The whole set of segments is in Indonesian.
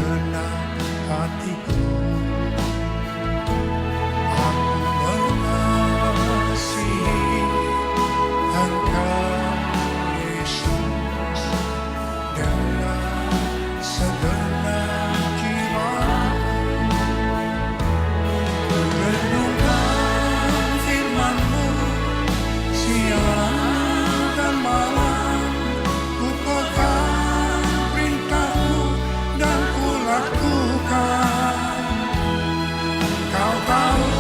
segenap hatiku. Aku mengasihi Engkau Yesus dengan segenap jiwaku. Renungkan firman-Mu siang dan malam, ku pegang perintah-Mu dan ku lakukan. Kau tahu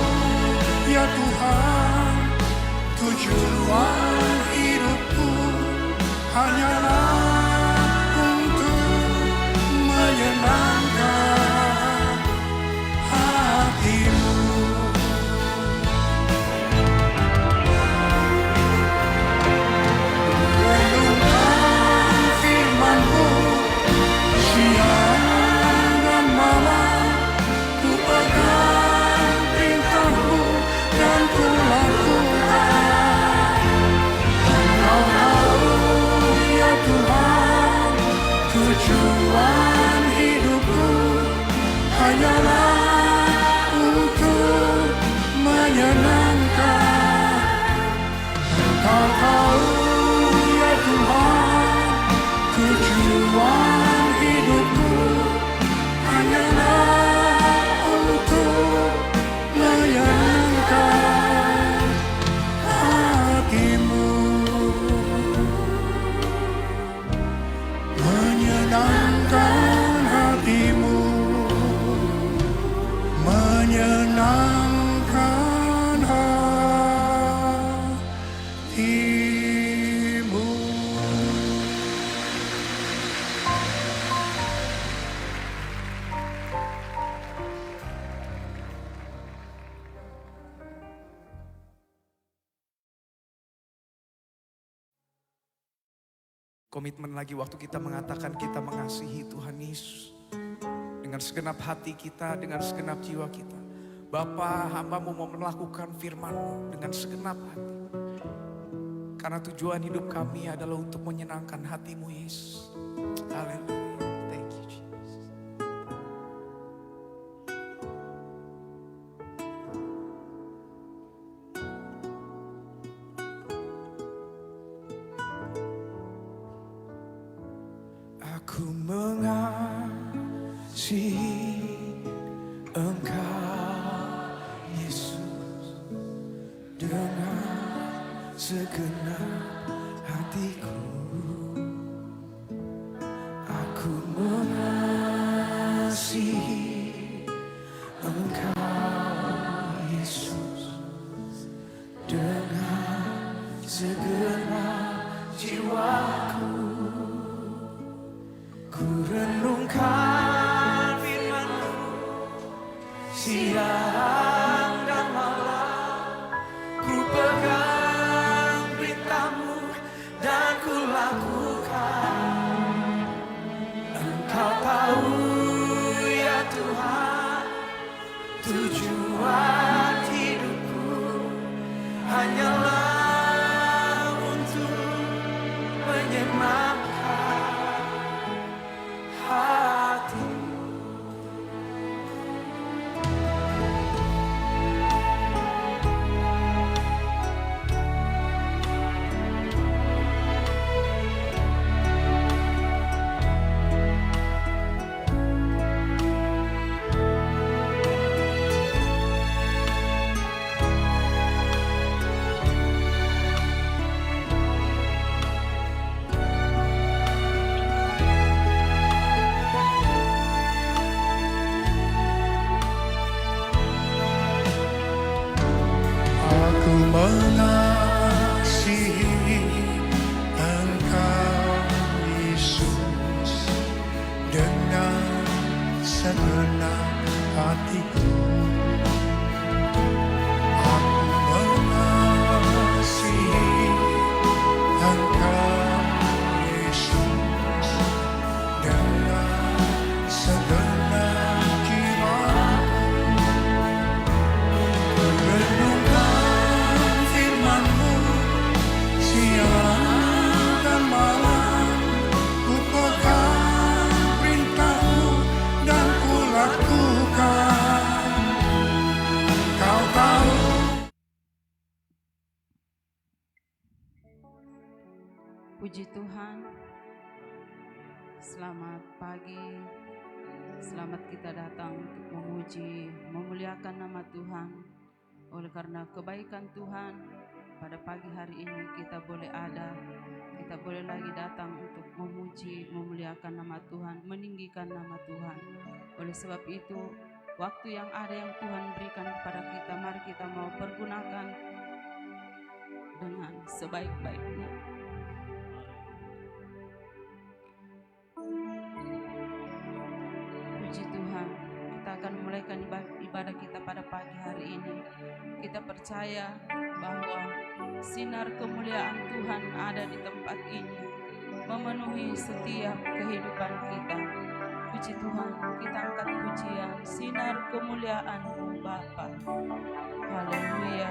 ya Tuhan, tujuan hidupku hanyalah untuk menyenangkan hati-Mu. Renungkan firman-Mu siang dan malam, ku pegang perintah-Mu dan ku lakukan. Engkau tahu ya Tuhan, tujuan hidupku hanyalah untuk menyenangkan. Engkau tahu ya Tuhan, tujuan hidupku hanyalah untuk menyenangkan hati-Mu. Menyenangkan hati-Mu, menyenangkan hati-Mu. Komitmen lagi waktu kita mengatakan kita mengasihi Tuhan Yesus dengan segenap hati kita, dengan segenap jiwa kita. Bapa, hamba-Mu mau melakukan firman-Mu dengan segenap hati. Karena tujuan hidup kami adalah untuk menyenangkan hati-Mu Yesus. Haleluya. Thank you Jesus. Aku mengasihi Engkau Yesus dengan segenap hatiku. Aku mengasihi Engkau Yesus dengan segenap jiwaku. Ku renungkan firman-Mu siang dan malam, ku pegang perintah-Mu dan ku lakukan. Engkau tahu ya Tuhan, tujuan hidupku hanyalah untuk menyenangkan hati. Aku mengasihi Engkau Yesus dengan segenap hatiku. Aku mengasihi Engkau Yesus dengan segenap jiwaku. Renungkan firman Puji Tuhan, selamat pagi, selamat kita datang untuk memuji, memuliakan nama Tuhan. Oleh karena kebaikan Tuhan, pada pagi hari ini kita boleh ada, kita boleh lagi datang untuk memuji, memuliakan nama Tuhan, meninggikan nama Tuhan. Oleh sebab itu, waktu yang ada yang Tuhan berikan kepada kita, mari kita mau pergunakan dengan sebaik-baiknya. Puji Tuhan, kita akan memulaikan ibadah kita pada pagi hari ini. Kita percaya bahwa sinar kemuliaan Tuhan ada di tempat ini, memenuhi setiap kehidupan kita. Puji Tuhan, kita angkat pujian, sinar kemuliaan-Mu Bapa. Haleluya.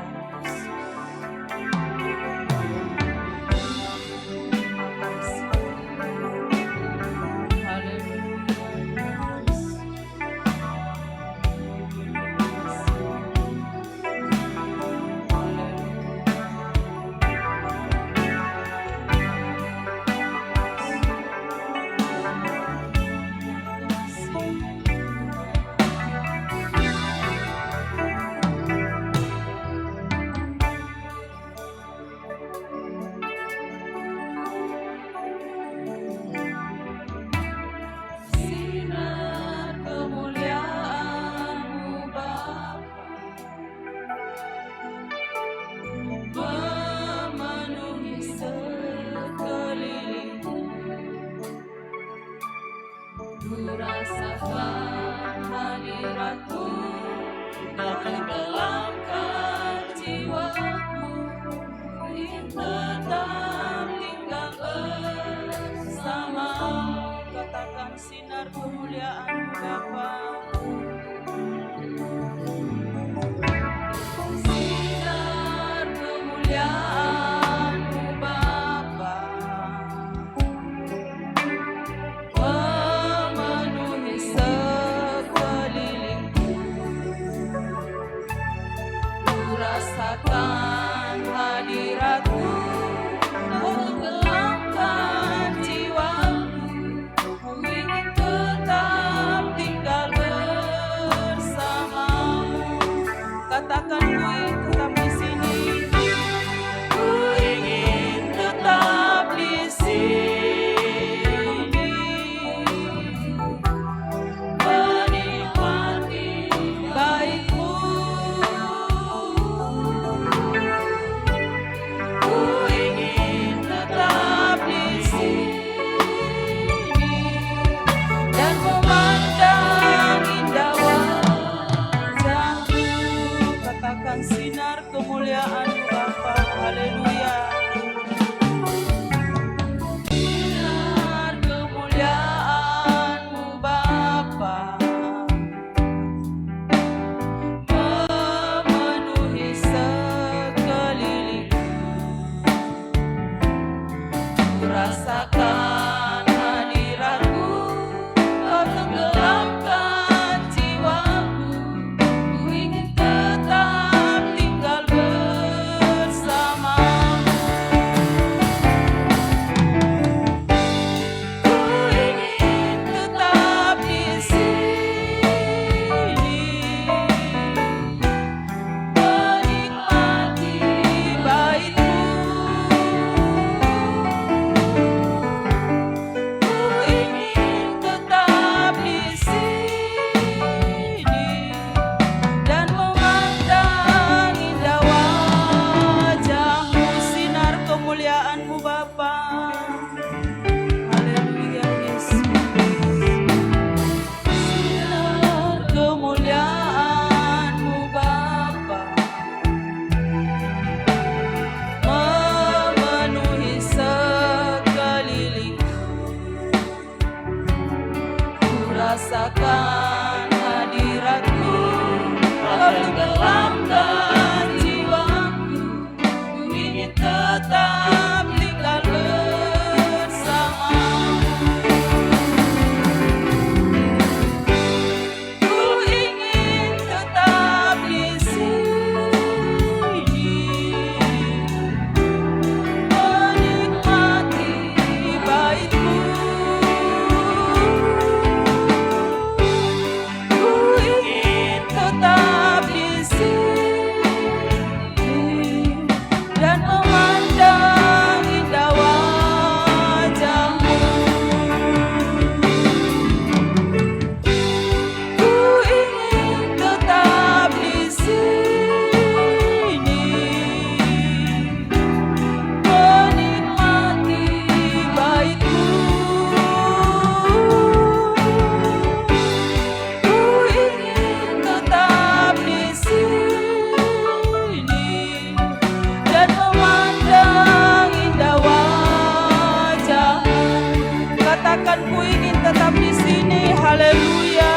katakan ku ingin tetap di sini. Haleluya.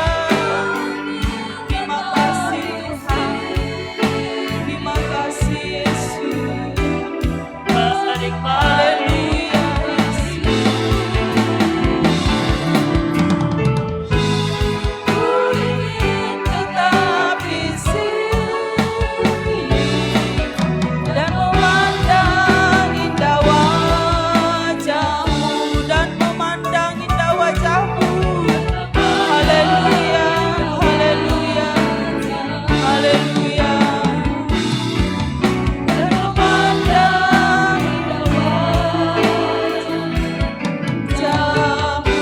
Terima kasih Tuhan. Terima kasih Yesus. Haleluya Yesus. Ku ingin tetap di sini dan memandang indah wajah-Mu, dan memandang indah wajah-Mu. Haleluya, haleluya, haleluya. Dan memandang indah wajah-Mu.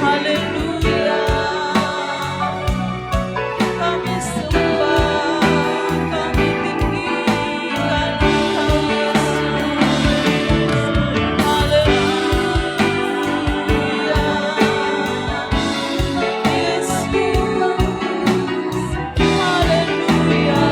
Haleluya. Kami sembah, kami tinggikan Engkau Yesus. Haleluya. Yesus. Haleluya.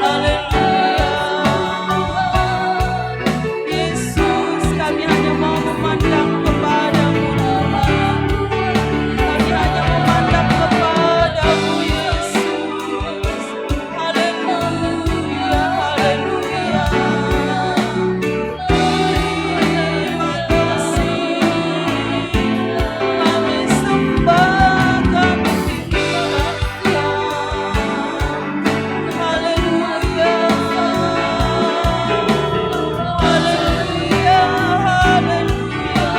Haleluya. Yesus, kami hanya mau memandang kepadamu Tuhan. Kami hanya memandang kepadamu Yesus. Haleluya, haleluya. Terima kasih. Kami sembah, kami tinggikan Engkau. Haleluya. Haleluya, haleluya.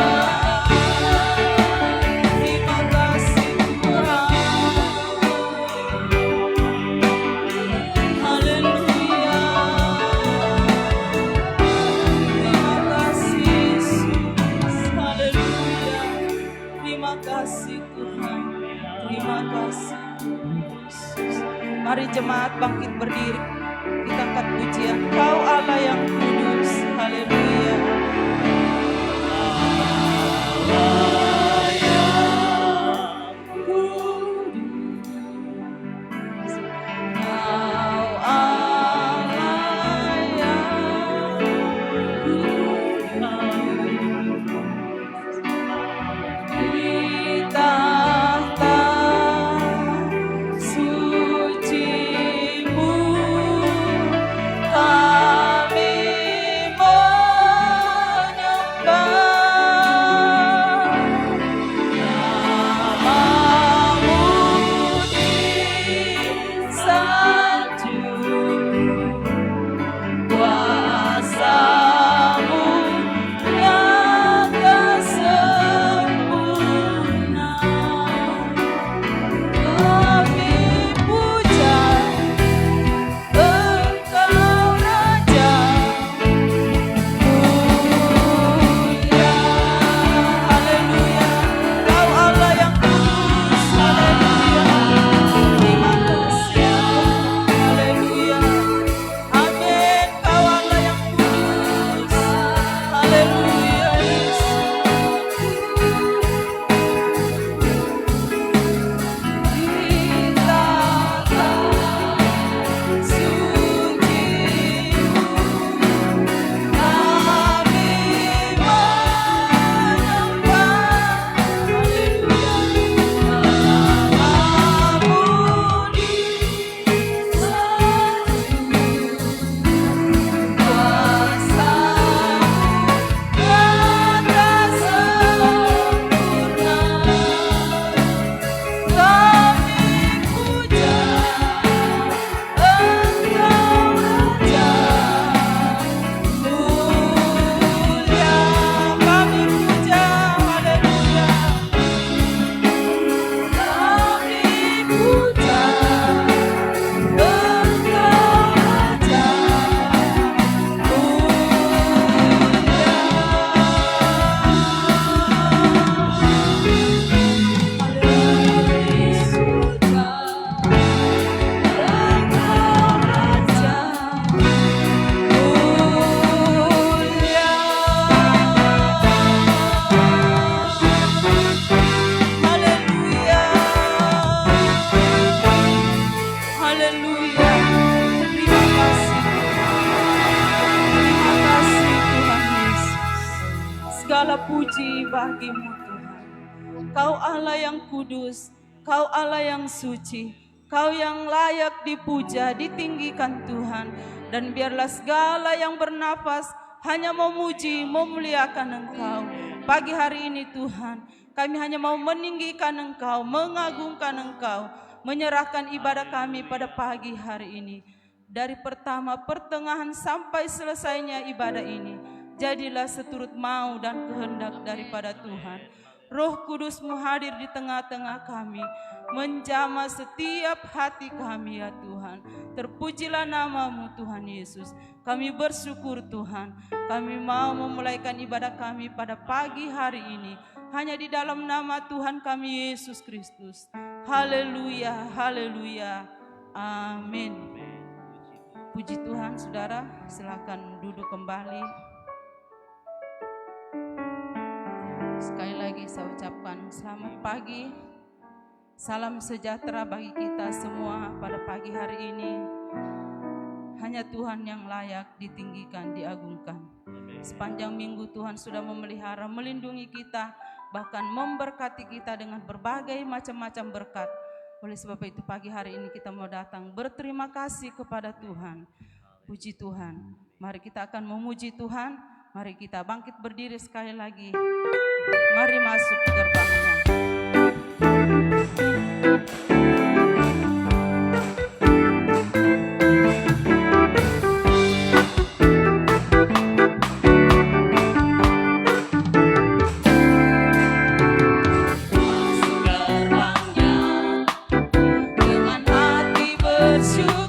Terima kasih Tuhan. Haleluya. Terima kasih Yesus. Haleluya. Terima kasih Tuhan. Terima kasih Yesus. Mari jemaat bangkit berdiri. Kita angkat pujian. Kau Allah yang kudus. Haleluya. Kau Allah yang di tahta suci-Mu kami Haleluya. Terima kasih Tuhan. Terima kasih Tuhan Yesus. Segala puji bagimu Tuhan. Kau Allah yang kudus, Kau Allah yang suci, Kau yang layak dipuja, ditinggikan Tuhan. Dan biarlah segala yang bernafas hanya memuji, memuliakan Engkau. Pagi hari ini Tuhan, kami hanya mau meninggikan Engkau, mengagungkan Engkau, menyerahkan ibadah kami pada pagi hari ini. Dari pertama, pertengahan sampai selesainya ibadah ini, jadilah seturut mau dan kehendak daripada Tuhan. Roh Kudus-Mu hadir di tengah-tengah kami, menjamah setiap hati kami ya Tuhan. Terpujilah nama-Mu Tuhan Yesus. Kami bersyukur Tuhan, kami mau memulaikan ibadah kami pada pagi hari ini hanya di dalam nama Tuhan kami Yesus Kristus. Haleluya, haleluya, amin. Puji Tuhan, saudara, silakan duduk kembali. Sekali lagi saya ucapkan selamat pagi, salam sejahtera bagi kita semua pada pagi hari ini. Hanya Tuhan yang layak ditinggikan, diagungkan. Sepanjang minggu Tuhan sudah memelihara, melindungi kita, bahkan memberkati kita dengan berbagai macam-macam berkat. Oleh sebab itu pagi hari ini kita mau datang berterima kasih kepada Tuhan. Puji Tuhan. Mari kita akan memuji Tuhan. Mari kita bangkit berdiri sekali lagi. Mari masuk ke gerbangnya. Bersyukur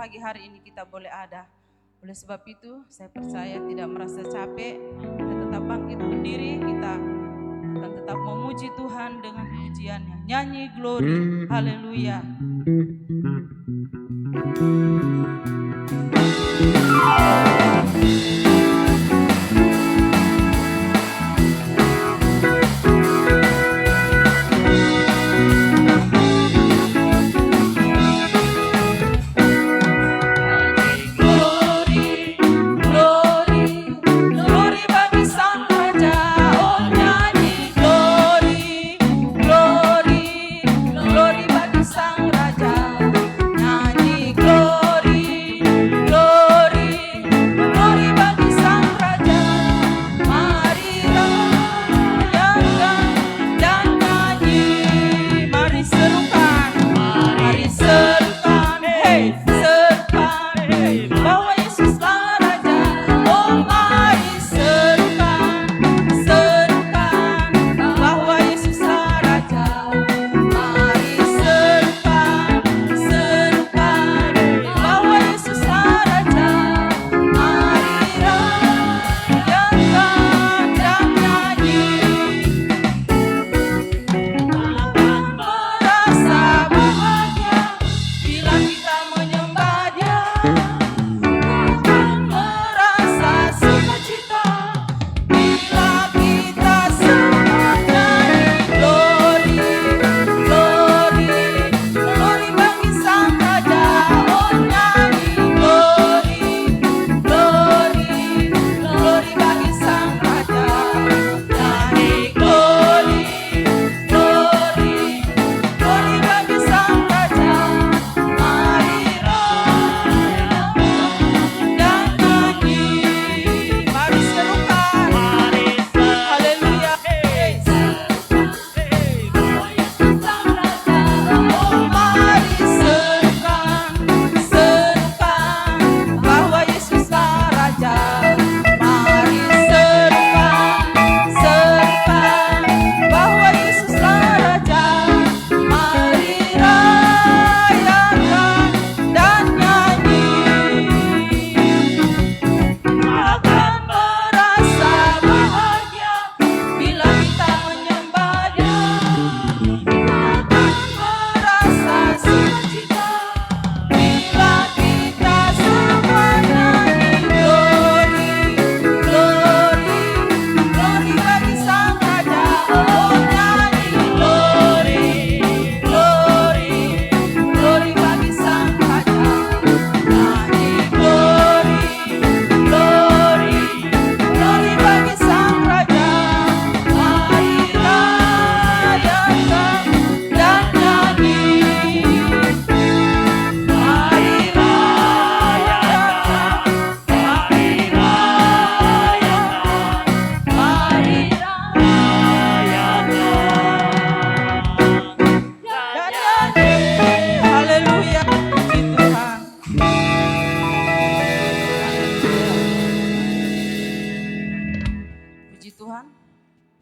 pagi hari ini kita boleh ada. Oleh sebab itu saya percaya tidak merasa capek, kita tetap bangkit berdiri, kita akan tetap memuji Tuhan dengan pujiannya. Nyanyi glory, haleluya.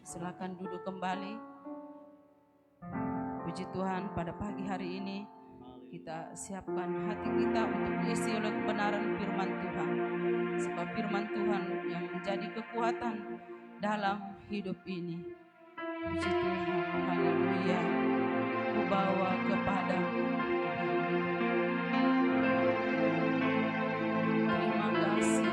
Silakan duduk kembali. Puji Tuhan, pada pagi hari ini kita siapkan hati kita untuk diisi oleh kebenaran firman Tuhan. Sebab firman Tuhan yang menjadi kekuatan dalam hidup ini. Puji Tuhan, haleluya. Ku bawa kepadamu Tuhan. Terima kasih.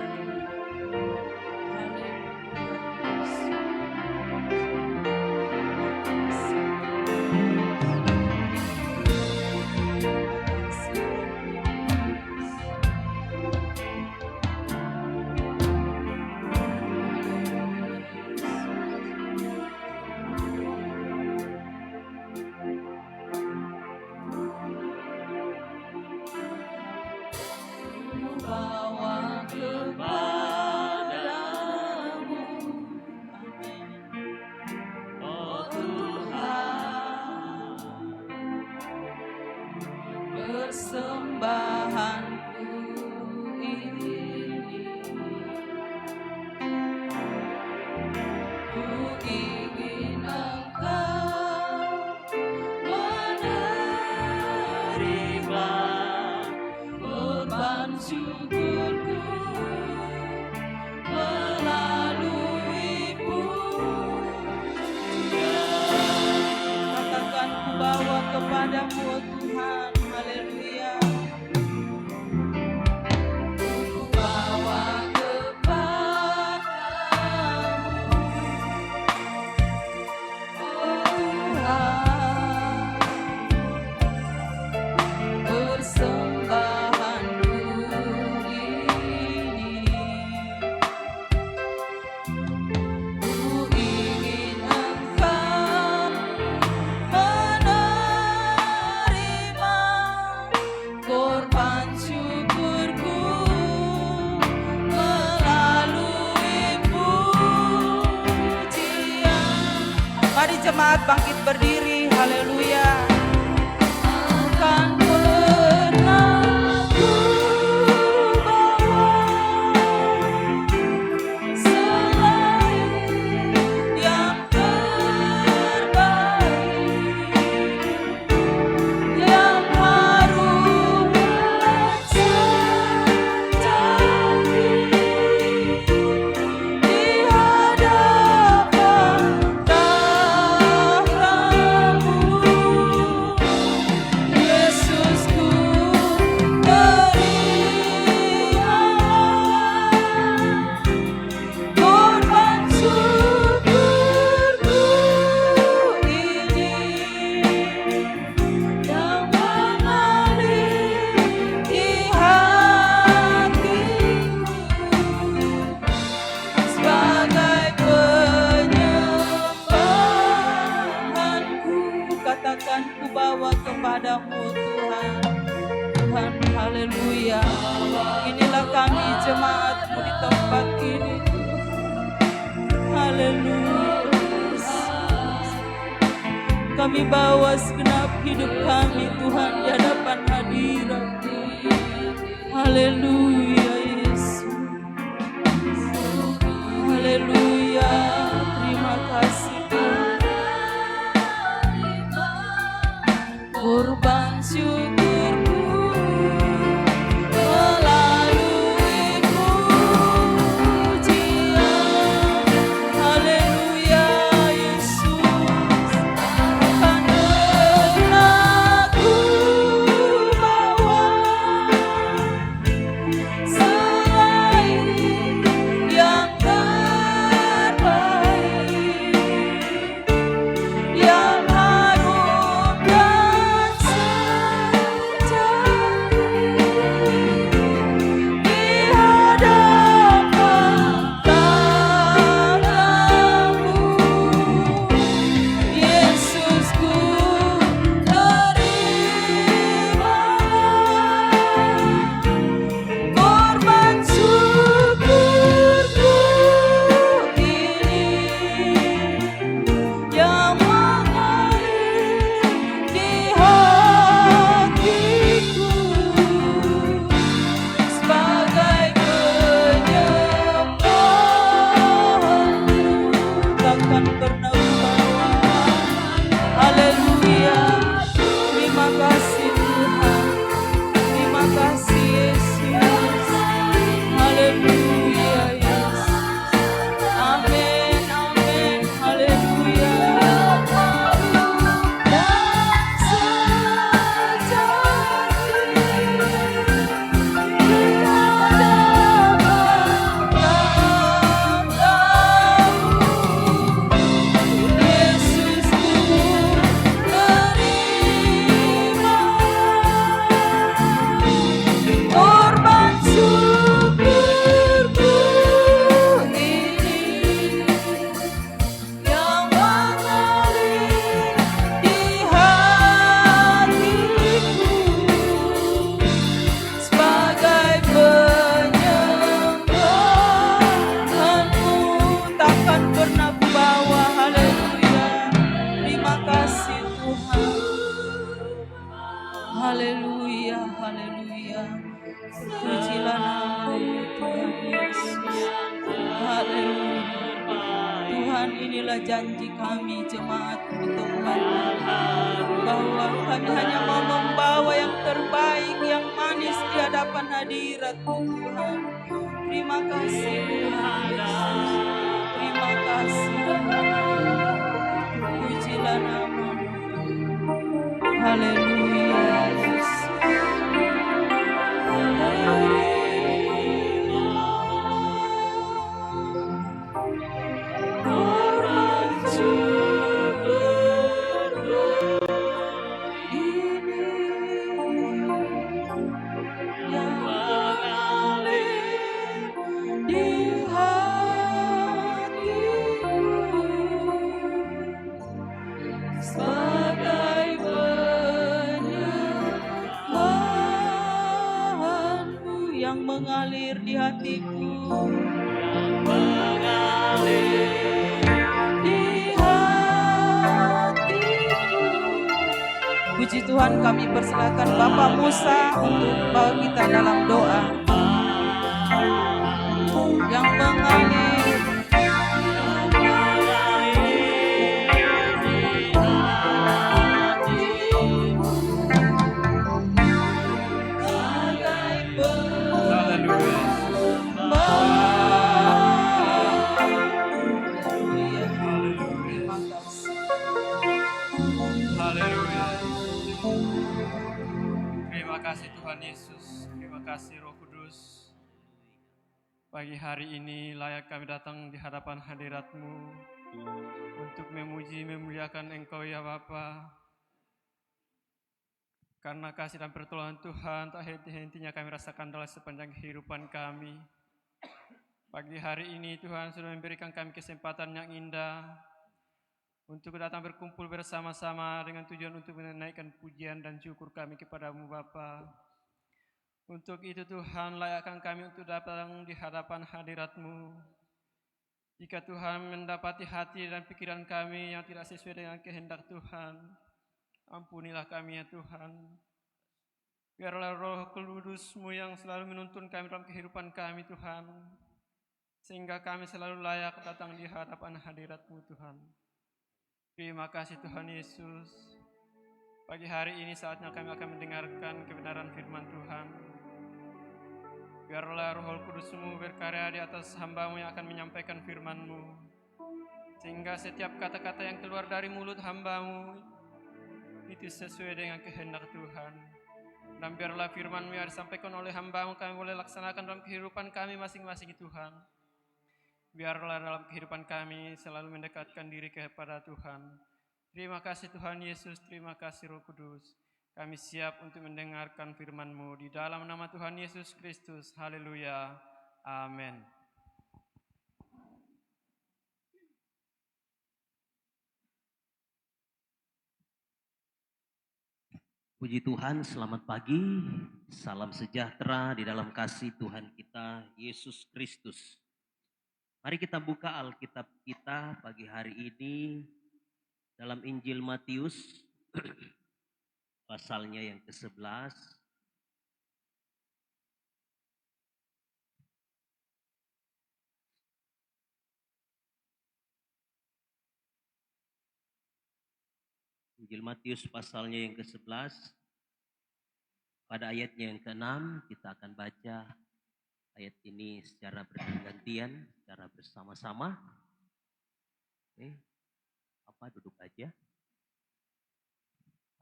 jemaat bangkit berdiri, haleluya. Bukan pernah ku bawa selain yang terbaik, yang harum sejati di hadapan tahramu. Yesusku, terimalah korban syukurku ini yang mengalir di hatiku sebagai penyembahanku. Katakan, ku bawa kepadamu Tuhan. Tuhan, haleluya. Inilah kami jemaatmu di tempat ini. Haleluya. Kami bawa segenap hidup kami Tuhan di hadapan hadirat. Haleluya Yesus. Haleluya. Terima kasih Tuhan. Korban syukurku melalui pujian. Haleluya Yesus. Bukan pernah ku bawa selain yang terbaik, yang harum dan sejati di hadapan tahramu. Yesusku, terimalah korban syukurku ini yang mengalir di hatiku sebagai penyembahanku. Takkan pernah ku bawa. Haleluya. Terima kasih Tuhan. Terima kasih Yesus. Haleluya Yesus. Amin, amin. Haleluya. Dan sejati di hadapan tahramu. Yesusku, terimalah korban syukurku ini yang mengalir di hatiku sebagai penyembahanmu. Takkan pernah ku bawa. Haleluya. Terima kasih Tuhan. Haleluya, haleluya. Pujilah nama-Mu Tuhan Yesus. Haleluya. Tuhan, inilah janji kami jemaat di tempat ini, bahwa kami hanya mau membawa yang terbaik, yang manis di hadapan hadirat-Mu Tuhan. Terima kasih Tuhan Yesus. Terima kasih. Pujilah nama-Mu. Haleluya Yesus. Korban syukurku ini yang mengalir di hatiku sebagai penyembahanmu. Yang mengalir di hatiku, yang mengalir di hatiku Puji Tuhan, kami persilakan Bapak Musa untuk bawa kita dalam doa yang mengalir. Terima kasih Tuhan Yesus, terima kasih Roh Kudus. Pagi hari ini layak kami datang di hadapan hadirat-Mu untuk memuji, memuliakan Engkau ya Bapa. Karena kasih dan pertolongan Tuhan tak henti-hentinya kami rasakan dalam sepanjang kehidupan kami. Pagi hari ini Tuhan sudah memberikan kami kesempatan yang indah untuk datang berkumpul bersama-sama dengan tujuan untuk menaikkan pujian dan syukur kami kepada-Mu Bapa. Untuk itu Tuhan layakkan kami untuk datang di hadapan hadirat-Mu. Jika Tuhan mendapati hati dan pikiran kami yang tidak sesuai dengan kehendak Tuhan, ampunilah kami ya Tuhan. Biarlah Roh Kudus-Mu yang selalu menuntun kami dalam kehidupan kami Tuhan, sehingga kami selalu layak datang di hadapan hadirat-Mu Tuhan. Terima kasih Tuhan Yesus. Pagi hari ini saatnya kami akan mendengarkan kebenaran firman Tuhan. Biarlah Roh Kudus-Mu berkarya di atas hamba-Mu yang akan menyampaikan firman-Mu, sehingga setiap kata-kata yang keluar dari mulut hamba-Mu itu sesuai dengan kehendak Tuhan. Dan biarlah firman-Mu yang disampaikan oleh hamba-Mu kami boleh laksanakan dalam kehidupan kami masing-masing Tuhan. Biarlah dalam kehidupan kami selalu mendekatkan diri kepada Tuhan. Terima kasih Tuhan Yesus, terima kasih Roh Kudus. Kami siap untuk mendengarkan firman-Mu di dalam nama Tuhan Yesus Kristus. Haleluya. Amin. Puji Tuhan, selamat pagi. Salam sejahtera di dalam kasih Tuhan kita Yesus Kristus. Mari kita buka Alkitab kita pagi hari ini dalam Injil Matius pasalnya yang ke-11. Injil Matius pasalnya yang ke-11. Pada ayatnya yang ke-6 kita akan baca ayat ini secara bergantian, secara bersama-sama. Oke, duduk aja.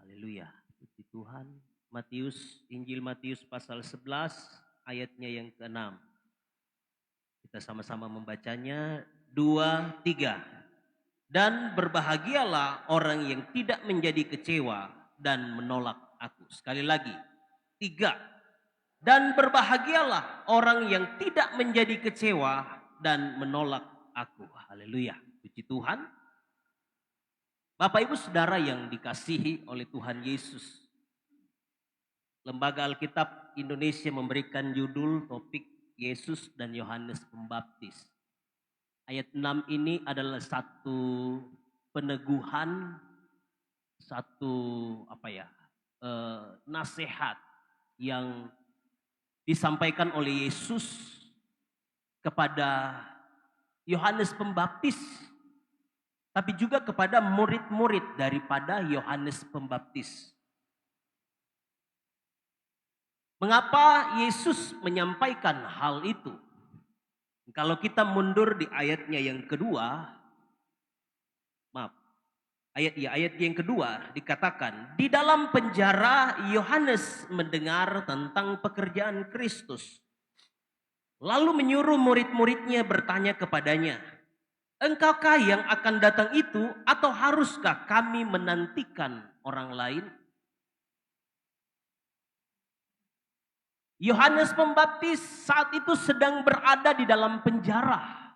Haleluya, puji Tuhan. Injil Matius pasal 11 ayatnya yang ke-6. Kita sama-sama membacanya, 2, 3. Dan berbahagialah orang yang tidak menjadi kecewa dan menolak aku. Sekali lagi, 3. Dan berbahagialah orang yang tidak menjadi kecewa dan menolak aku. Haleluya, puji Tuhan. Bapak Ibu Saudara yang dikasihi oleh Tuhan Yesus. Lembaga Alkitab Indonesia memberikan judul topik Yesus dan Yohanes Pembaptis. Ayat 6 ini adalah satu peneguhan, satu nasihat yang disampaikan oleh Yesus kepada Yohanes Pembaptis, tapi juga kepada murid-murid daripada Yohanes Pembaptis. Mengapa Yesus menyampaikan hal itu? Kalau kita mundur di ayatnya yang kedua, ayat yang kedua dikatakan, di dalam penjara Yohanes mendengar tentang pekerjaan Kristus. Lalu menyuruh murid-muridnya bertanya kepadanya, engkaukah yang akan datang itu atau haruskah kami menantikan orang lain? Yohanes Pembaptis saat itu sedang berada di dalam penjara.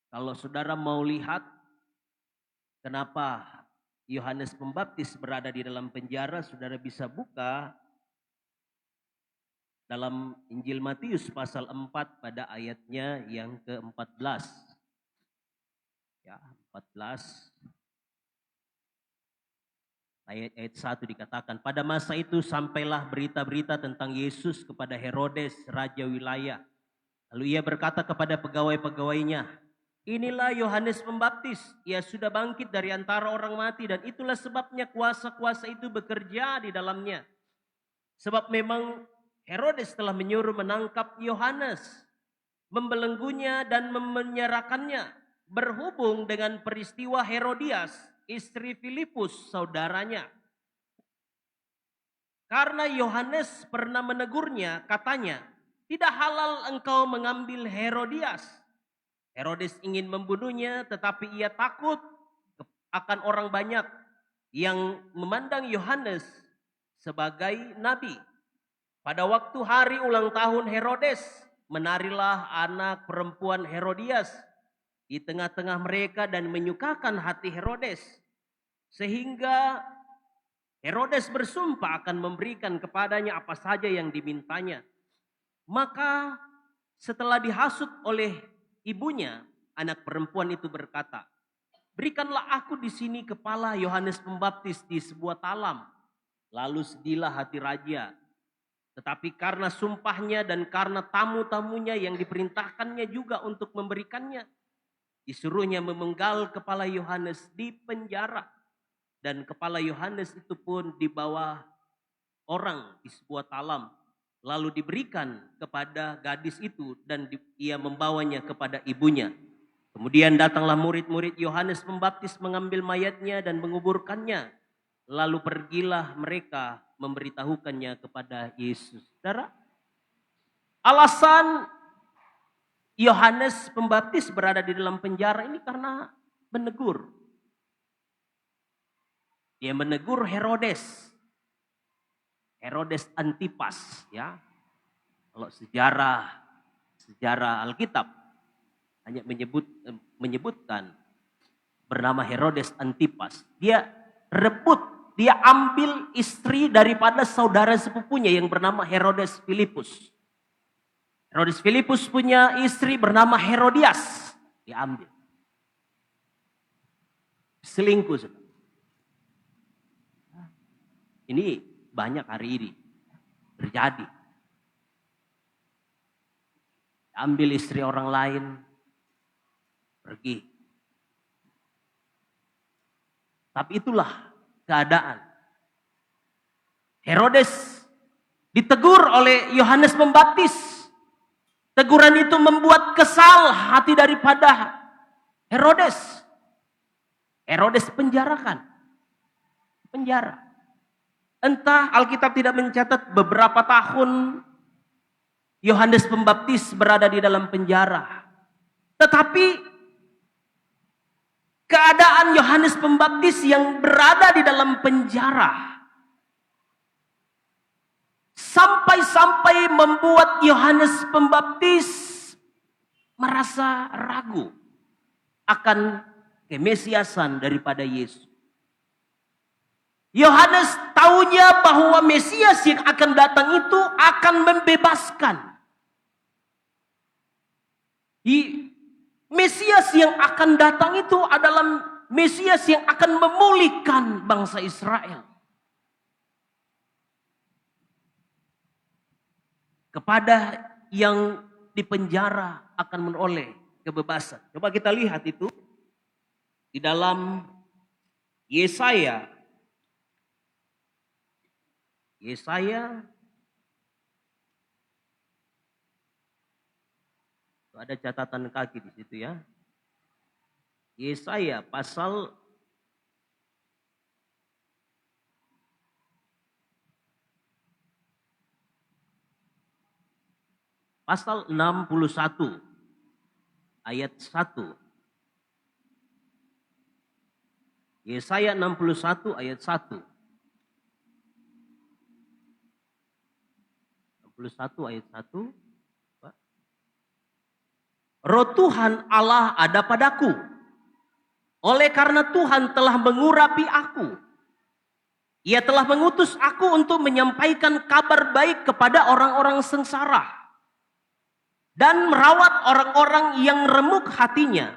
Kalau saudara mau lihat kenapa Yohanes Pembaptis berada di dalam penjara, saudara bisa buka dalam Injil Matius pasal 4 pada ayatnya yang ke-14. Ya, 14 ayat 1 dikatakan, pada masa itu sampailah berita-berita tentang Yesus kepada Herodes, raja wilayah. Lalu ia berkata kepada pegawai-pegawainya, inilah Yohanes Pembaptis, ia sudah bangkit dari antara orang mati dan itulah sebabnya kuasa-kuasa itu bekerja di dalamnya. Sebab memang Herodes telah menyuruh menangkap Yohanes, membelenggunya dan menyerahkannya berhubung dengan peristiwa Herodias, istri Filipus, saudaranya. Karena Yohanes pernah menegurnya, katanya, tidak halal engkau mengambil Herodias. Herodes ingin membunuhnya, tetapi ia takut akan orang banyak yang memandang Yohanes sebagai nabi. Pada waktu hari ulang tahun Herodes, menarilah anak perempuan Herodias di tengah-tengah mereka dan menyukakan hati Herodes. Sehingga Herodes bersumpah akan memberikan kepadanya apa saja yang dimintanya. Maka setelah dihasut oleh ibunya, anak perempuan itu berkata, berikanlah aku di sini kepala Yohanes Pembaptis di sebuah talam. Lalu sedihlah hati raja. Tetapi karena sumpahnya dan karena tamu-tamunya yang diperintahkannya juga untuk memberikannya, disuruhnya memenggal kepala Yohanes di penjara. Dan kepala Yohanes itu pun dibawa orang di sebuah talam. Lalu diberikan kepada gadis itu dan ia membawanya kepada ibunya. Kemudian datanglah murid-murid Yohanes Pembaptis mengambil mayatnya dan menguburkannya. Lalu pergilah mereka memberitahukannya kepada Yesus. Saudara, alasan Yohanes Pembaptis berada di dalam penjara ini karena menegur. Dia menegur Herodes. Herodes Antipas, ya. Kalau sejarah Alkitab hanya menyebutkan bernama Herodes Antipas. Dia rebut, dia ambil istri daripada saudara sepupunya yang bernama Herodes Filipus. Herodes Filipus punya istri bernama Herodias, diambil. Selingkuh. Ini banyak hari ini terjadi. Ambil istri orang lain, pergi. Tapi itulah keadaan. Herodes ditegur oleh Yohanes Pembaptis. Teguran itu membuat kesal hati daripada Herodes. Herodes penjarakan. Penjara. Entah Alkitab tidak mencatat beberapa tahun Yohanes Pembaptis berada di dalam penjara. Tetapi keadaan Yohanes Pembaptis yang berada di dalam penjara sampai-sampai membuat Yohanes Pembaptis merasa ragu akan kemesiasan daripada Yesus. Yohanes tahunya bahwa Mesias yang akan datang itu akan membebaskan. Mesias yang akan datang itu adalah Mesias yang akan memulihkan bangsa Israel. Kepada yang dipenjara akan menoleh kebebasan. Coba kita lihat itu di dalam Yesaya. Ada catatan kaki di situ ya. Yesaya pasal 61 ayat 1. Yesaya 61 ayat 1. 61 ayat 1. Roh Tuhan Allah ada padaku. Oleh karena Tuhan telah mengurapi aku. Ia telah mengutus aku untuk menyampaikan kabar baik kepada orang-orang sengsara. Dan merawat orang-orang yang remuk hatinya.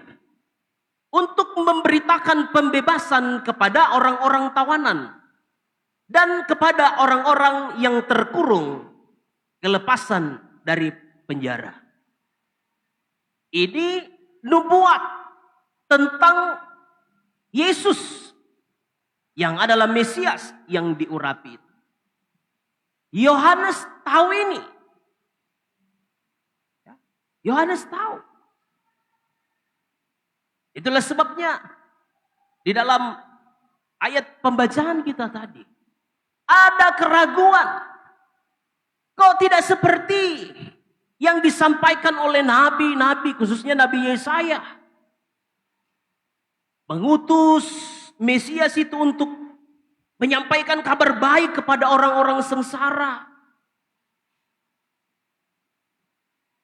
untuk memberitakan pembebasan kepada orang-orang tawanan dan kepada orang-orang yang terkurung, kelepasan dari penjara. Ini nubuat tentang Yesus yang adalah Mesias yang diurapi. Yohanes tahu ini. Yohanes tahu. Itulah sebabnya di dalam ayat pembacaan kita tadi ada keraguan. Kok tidak seperti yang disampaikan oleh nabi-nabi, khususnya Nabi Yesaya. Mengutus Mesias itu untuk menyampaikan kabar baik kepada orang-orang sengsara.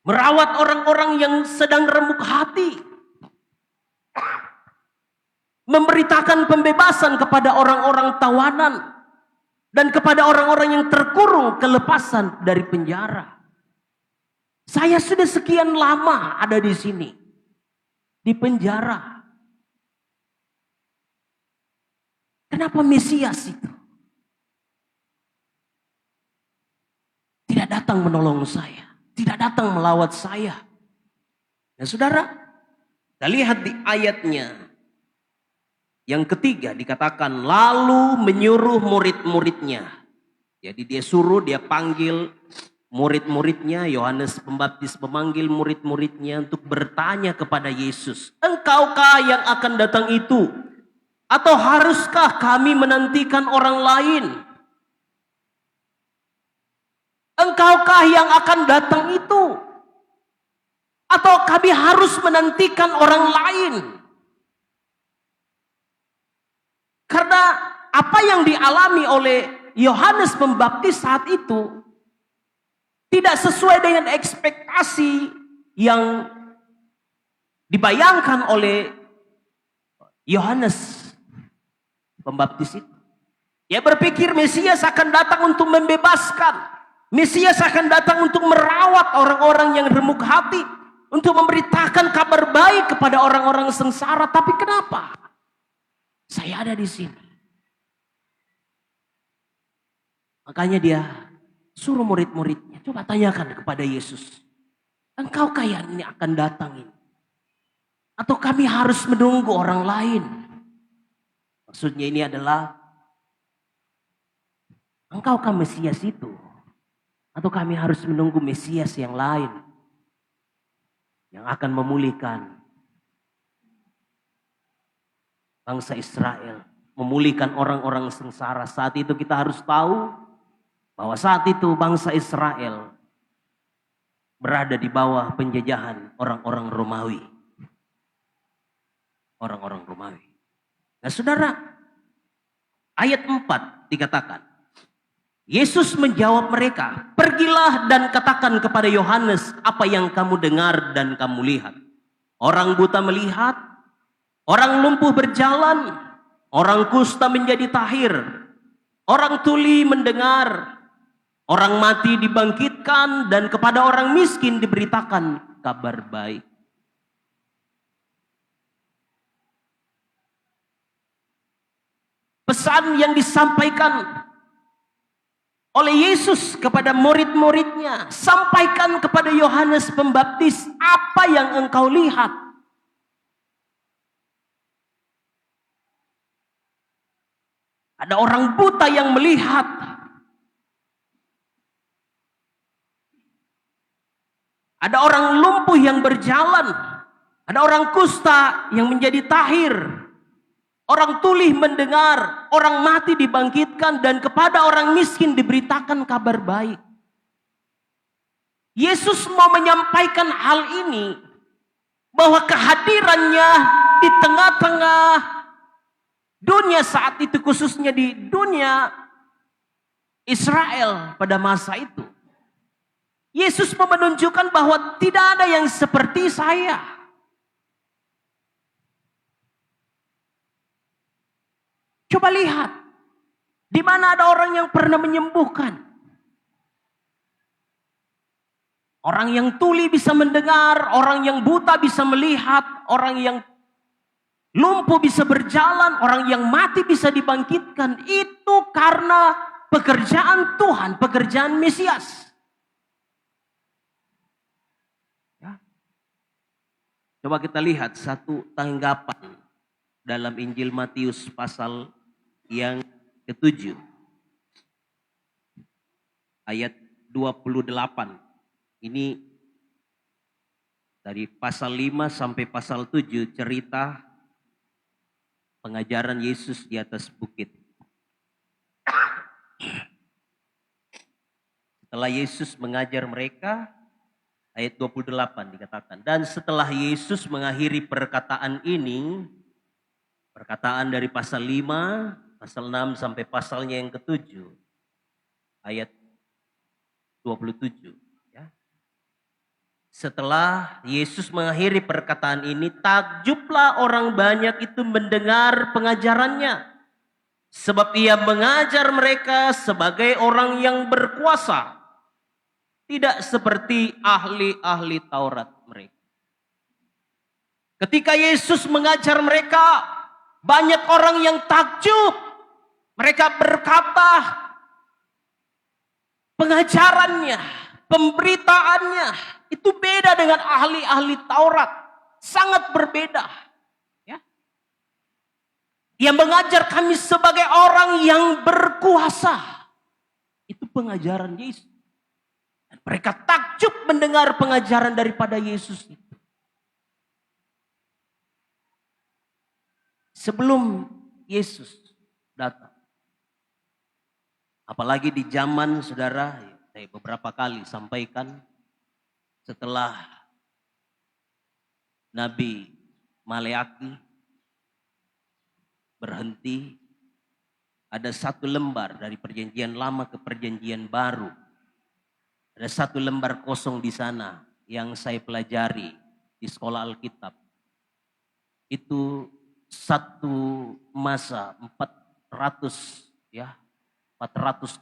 Merawat orang-orang yang sedang remuk hati. Memberitakan pembebasan kepada orang-orang tawanan. Dan kepada orang-orang yang terkurung, kelepasan dari penjara. Saya sudah sekian lama ada di sini. Di penjara. Kenapa Mesias itu tidak datang menolong saya? Tidak datang melawat saya? Ya saudara, kita lihat di ayatnya. Yang ketiga dikatakan lalu menyuruh murid-muridnya. Jadi dia suruh, dia panggil murid-muridnya. Yohanes Pembaptis memanggil murid-muridnya untuk bertanya kepada Yesus. Engkaukah yang akan datang itu? Atau haruskah kami menantikan orang lain? Engkaukah yang akan datang itu? Atau kami harus menantikan orang lain? Karena apa yang dialami oleh Yohanes Pembaptis saat itu tidak sesuai dengan ekspektasi yang dibayangkan oleh Yohanes Pembaptis itu. Dia berpikir Mesias akan datang untuk membebaskan. Mesias akan datang untuk merawat orang-orang yang remuk hati. Untuk memberitakan kabar baik kepada orang-orang sengsara. Tapi kenapa saya ada di sini? Makanya dia suruh murid-muridnya, coba tanyakan kepada Yesus. Engkaukah yang ini akan datang ini? Atau kami harus menunggu orang lain? Maksudnya ini adalah, engkaukah Mesias itu? Atau kami harus menunggu Mesias yang lain? Yang akan memulihkan bangsa Israel. Memulihkan orang-orang sengsara. Saat itu kita harus tahu bahwa saat itu bangsa Israel berada di bawah penjajahan orang-orang Romawi. Orang-orang Romawi. Nah saudara, ayat 4 dikatakan, Yesus menjawab mereka, pergilah dan katakan kepada Yohanes apa yang kamu dengar dan kamu lihat. Orang buta melihat, orang lumpuh berjalan, orang kusta menjadi tahir, orang tuli mendengar, orang mati dibangkitkan, dan kepada orang miskin diberitakan kabar baik. Pesan yang disampaikan oleh Yesus kepada murid-muridnya, sampaikan kepada Yohanes Pembaptis apa yang engkau lihat. Ada orang buta yang melihat. Ada orang lumpuh yang berjalan. Ada orang kusta yang menjadi tahir. Orang tuli mendengar, orang mati dibangkitkan, dan kepada orang miskin diberitakan kabar baik. Yesus mau menyampaikan hal ini, bahwa kehadirannya di tengah-tengah dunia saat itu, khususnya di dunia Israel pada masa itu. Yesus mau menunjukkan bahwa tidak ada yang seperti saya. Coba lihat, di mana ada orang yang pernah menyembuhkan. Orang yang tuli bisa mendengar, orang yang buta bisa melihat, orang yang lumpuh bisa berjalan, orang yang mati bisa dibangkitkan. Itu karena pekerjaan Tuhan, pekerjaan Mesias. Ya. Coba kita lihat satu tanggapan dalam Injil Matius pasal yang ke-7. Ayat 28. Ini dari pasal 5 sampai pasal 7 cerita pengajaran Yesus di atas bukit. Setelah Yesus mengajar mereka, ayat 28 dikatakan, dan setelah Yesus mengakhiri perkataan ini, perkataan dari pasal 5, pasal 6 sampai pasalnya yang ke-7, ayat 27. Ya. Setelah Yesus mengakhiri perkataan ini, takjublah orang banyak itu mendengar pengajarannya. Sebab ia mengajar mereka sebagai orang yang berkuasa. Tidak seperti ahli-ahli Taurat mereka. Ketika Yesus mengajar mereka, banyak orang yang takjub. Mereka berkata, pengajarannya, pemberitaannya itu beda dengan ahli-ahli Taurat. Sangat berbeda. Ya. Yang mengajar kami sebagai orang yang berkuasa. Itu pengajaran Yesus. Dan mereka takjub mendengar pengajaran daripada Yesus itu. Sebelum Yesus datang. Apalagi di zaman saudara, saya beberapa kali sampaikan, setelah Nabi Maleaki berhenti, ada satu lembar dari perjanjian lama ke perjanjian baru. Ada satu lembar kosong di sana yang saya pelajari di sekolah Alkitab. Itu satu masa 400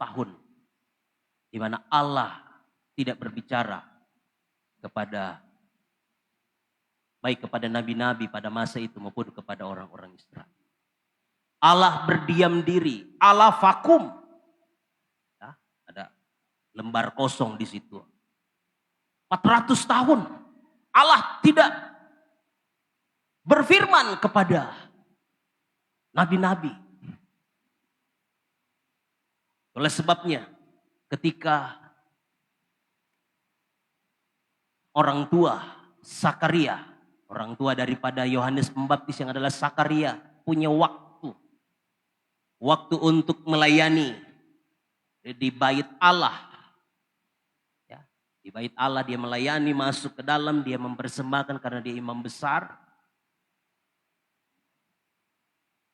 tahun di mana Allah tidak berbicara baik kepada nabi-nabi pada masa itu maupun kepada orang-orang Israel. Allah berdiam diri, Allah vakum. Ya, ada lembar kosong di situ. 400 tahun Allah tidak berfirman kepada nabi-nabi. Oleh sebabnya, ketika orang tua Sakaria, orang tua daripada Yohanes Pembaptis yang adalah Sakaria, punya waktu untuk melayani di bait Allah. Ya, di bait Allah dia melayani, masuk ke dalam, dia mempersembahkan karena dia imam besar.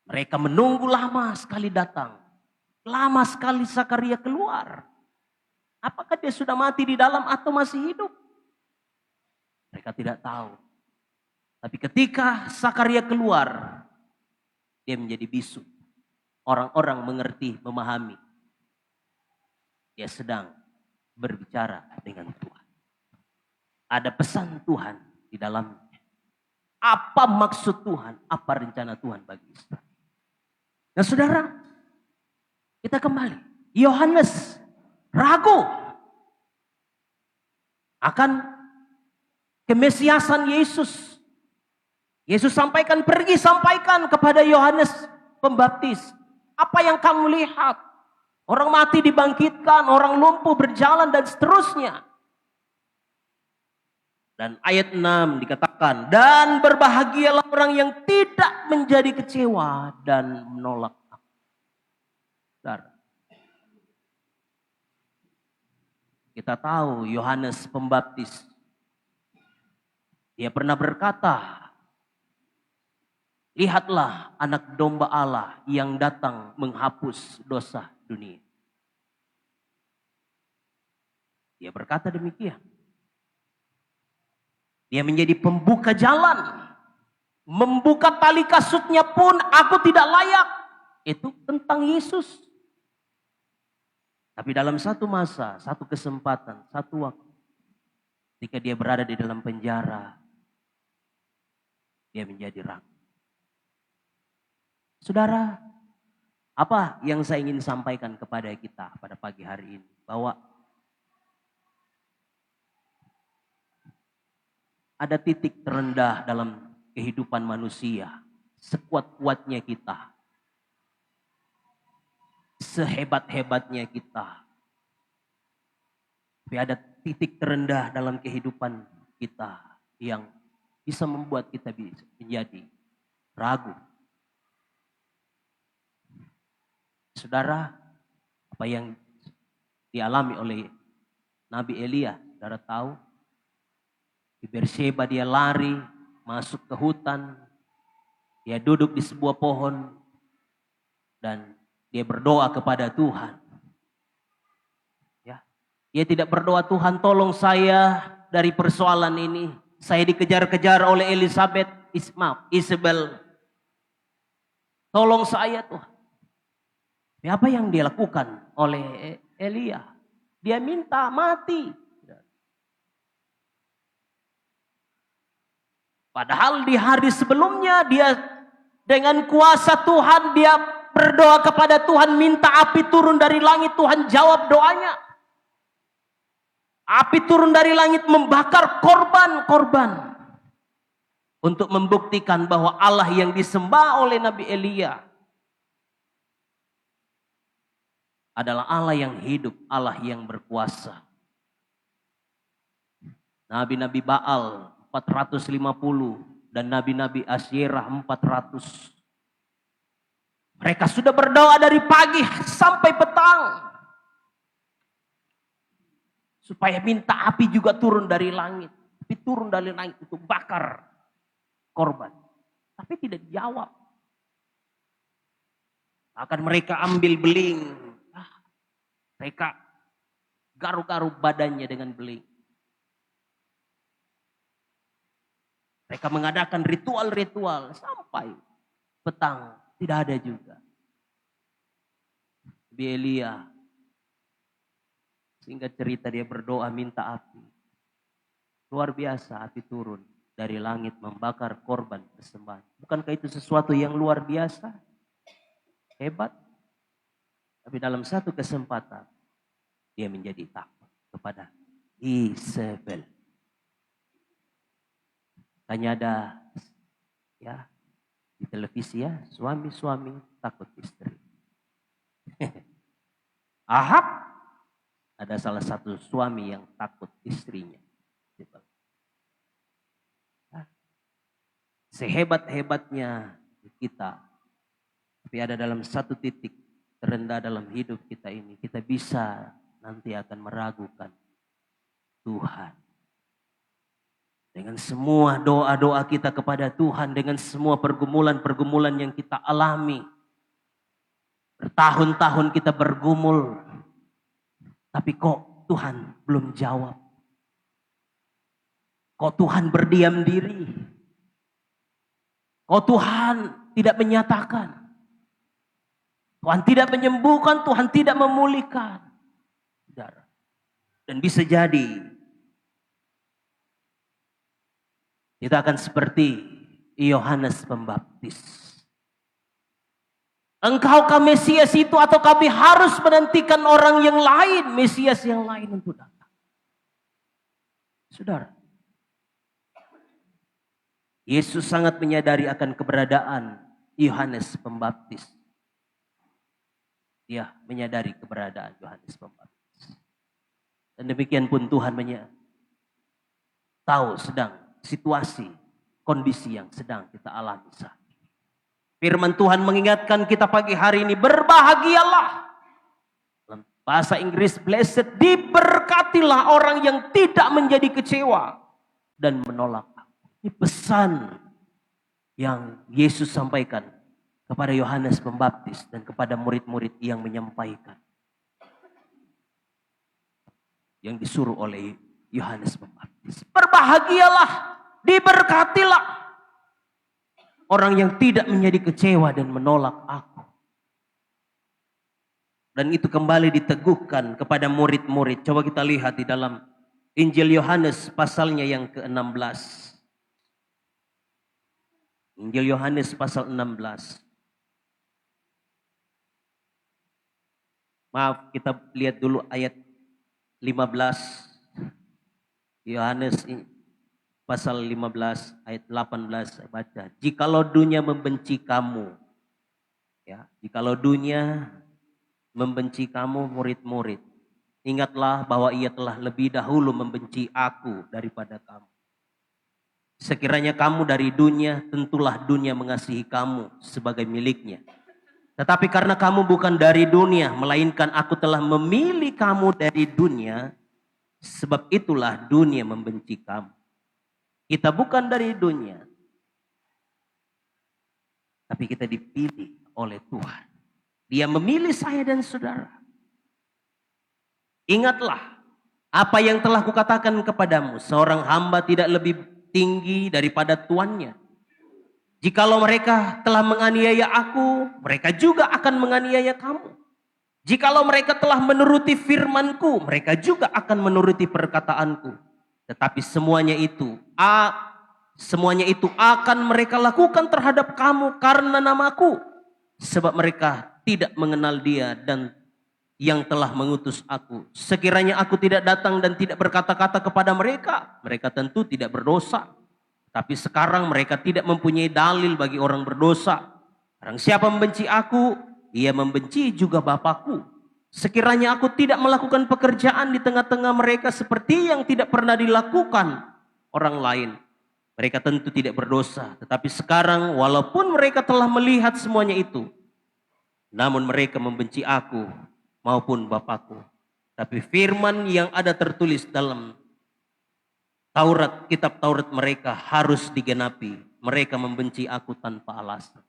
Mereka menunggu lama sekali datang. Lama sekali Sakaria keluar. Apakah dia sudah mati di dalam atau masih hidup? Mereka tidak tahu. Tapi ketika Sakaria keluar, dia menjadi bisu. Orang-orang mengerti, memahami. Dia sedang berbicara dengan Tuhan. Ada pesan Tuhan di dalamnya. Apa maksud Tuhan? Apa rencana Tuhan bagi Israel? Nah saudara, kita kembali. Yohanes ragu akan kemesiasan Yesus. Yesus sampaikan, pergi sampaikan kepada Yohanes Pembaptis. Apa yang kamu lihat? Orang mati dibangkitkan, orang lumpuh berjalan dan seterusnya. Dan ayat 6 dikatakan, dan berbahagialah orang yang tidak menjadi kecewa dan menolak. Kita tahu Yohanes Pembaptis, dia pernah berkata, lihatlah anak domba Allah yang datang menghapus dosa dunia. Dia berkata demikian. Dia menjadi pembuka jalan. Membuka tali kasutnya pun aku tidak layak. Itu tentang Yesus. Tapi dalam satu masa, satu kesempatan, satu waktu, ketika dia berada di dalam penjara, dia menjadi ragu. Saudara, apa yang saya ingin sampaikan kepada kita pada pagi hari ini? Bahwa ada titik terendah dalam kehidupan manusia. Sekuat-kuatnya kita. Sehebat-hebatnya kita. Tapi ada titik terendah dalam kehidupan kita yang bisa membuat kita menjadi ragu. Saudara, apa yang dialami oleh Nabi Elia, saudara tahu? Di Beersheba dia lari, masuk ke hutan, dia duduk di sebuah pohon, dan dia berdoa kepada Tuhan. Ya, dia tidak berdoa, Tuhan tolong saya dari persoalan ini. Saya dikejar-kejar oleh Isabel. Tolong saya Tuhan. Apa yang dia lakukan oleh Elia? Dia minta mati. Padahal di hari sebelumnya dia dengan kuasa Tuhan dia berdoa kepada Tuhan, minta api turun dari langit, Tuhan jawab doanya. Api turun dari langit membakar korban-korban untuk membuktikan bahwa Allah yang disembah oleh Nabi Elia adalah Allah yang hidup, Allah yang berkuasa. Nabi-nabi Baal 450 dan nabi-nabi Asyerah 400. Mereka sudah berdoa dari pagi sampai petang. Supaya minta api juga turun dari langit. Api turun dari langit untuk bakar korban. Tapi tidak dijawab. Akan mereka ambil beling. Mereka garuk-garuk badannya dengan beling. Mereka mengadakan ritual-ritual sampai petang. Tidak ada juga. Nabi Elia, sehingga cerita dia berdoa minta api. Luar biasa api turun dari langit membakar korban persembahan. Bukankah itu sesuatu yang luar biasa? Hebat. Tapi dalam satu kesempatan dia menjadi takut kepada Isabel. Tanya ada ya di televisi ya, suami-suami takut istri. Ahab ada salah satu suami yang takut istrinya. Sehebat-hebatnya kita, tapi ada dalam satu titik terendah dalam hidup kita ini, kita bisa nanti akan meragukan Tuhan. Dengan semua doa-doa kita kepada Tuhan, dengan semua pergumulan-pergumulan yang kita alami. Bertahun-tahun kita bergumul, tapi kok Tuhan belum jawab? Kok Tuhan berdiam diri? Kok Tuhan tidak menyatakan? Tuhan tidak menyembuhkan, Tuhan tidak memulihkan. Dan bisa jadi kita akan seperti Yohanes Pembaptis. Engkaukah Mesias itu atau kami harus menantikan orang yang lain, Mesias yang lain untuk datang? Saudara, Yesus sangat menyadari akan keberadaan Yohanes Pembaptis. Dia menyadari keberadaan Yohanes Pembaptis. Dan demikian pun Tuhan tahu sedang situasi, kondisi yang sedang kita alami saat ini. Firman Tuhan mengingatkan kita pagi hari ini, berbahagialah. Dalam bahasa Inggris, blessed, diberkatilah orang yang tidak menjadi kecewa dan menolak. Ini pesan yang Yesus sampaikan kepada Yohanes Pembaptis dan kepada murid-murid yang menyampaikan. Yang disuruh oleh Yohanes Pembaptis. Berbahagialah, diberkatilah orang yang tidak menjadi kecewa dan menolak aku. Dan itu kembali diteguhkan kepada murid-murid. Coba kita lihat di dalam Injil Yohanes pasalnya yang ke-16. Injil Yohanes pasal 16. Maaf, kita lihat dulu ayat 15. Yohanes pasal 15 ayat 18 saya baca. Jikalau dunia membenci kamu, ya, jikalau dunia membenci kamu murid-murid, ingatlah bahwa ia telah lebih dahulu membenci aku daripada kamu. Sekiranya kamu dari dunia, tentulah dunia mengasihi kamu sebagai miliknya. Tetapi karena kamu bukan dari dunia, melainkan aku telah memilih kamu dari dunia, sebab itulah dunia membenci kamu. Kita bukan dari dunia, tapi kita dipilih oleh Tuhan. Dia memilih saya dan saudara. Ingatlah apa yang telah kukatakan kepadamu, seorang hamba tidak lebih tinggi daripada tuannya. Jikalau mereka telah menganiaya aku, mereka juga akan menganiaya kamu. Jikalau mereka telah menuruti firmanku, mereka juga akan menuruti perkataanku. Tetapi semuanya itu akan mereka lakukan terhadap kamu karena namaku. Sebab mereka tidak mengenal dia dan yang telah mengutus aku. Sekiranya aku tidak datang dan tidak berkata-kata kepada mereka, mereka tentu tidak berdosa. Tapi sekarang mereka tidak mempunyai dalil bagi orang berdosa. Barang siapa membenci aku, ia membenci juga Bapakku. Sekiranya aku tidak melakukan pekerjaan di tengah-tengah mereka seperti yang tidak pernah dilakukan orang lain, mereka tentu tidak berdosa. Tetapi sekarang walaupun mereka telah melihat semuanya itu, namun mereka membenci aku maupun Bapakku. Tapi firman yang ada tertulis dalam Taurat, kitab Taurat mereka harus digenapi. Mereka membenci aku tanpa alasan.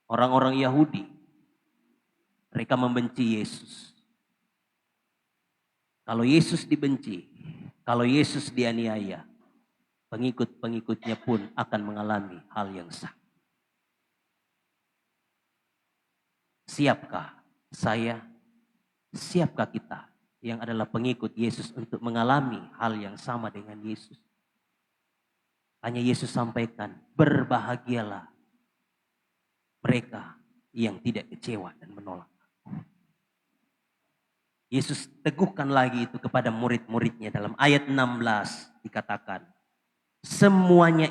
Orang-orang Yahudi, mereka membenci Yesus. Kalau Yesus dibenci, kalau Yesus dianiaya, pengikut-pengikutnya pun akan mengalami hal yang sama. Siapkah saya, siapkah kita yang adalah pengikut Yesus untuk mengalami hal yang sama dengan Yesus? Hanya Yesus sampaikan, berbahagialah mereka yang tidak kecewa dan menolak. Yesus teguhkan lagi itu kepada murid-muridnya dalam ayat 16 dikatakan, semuanya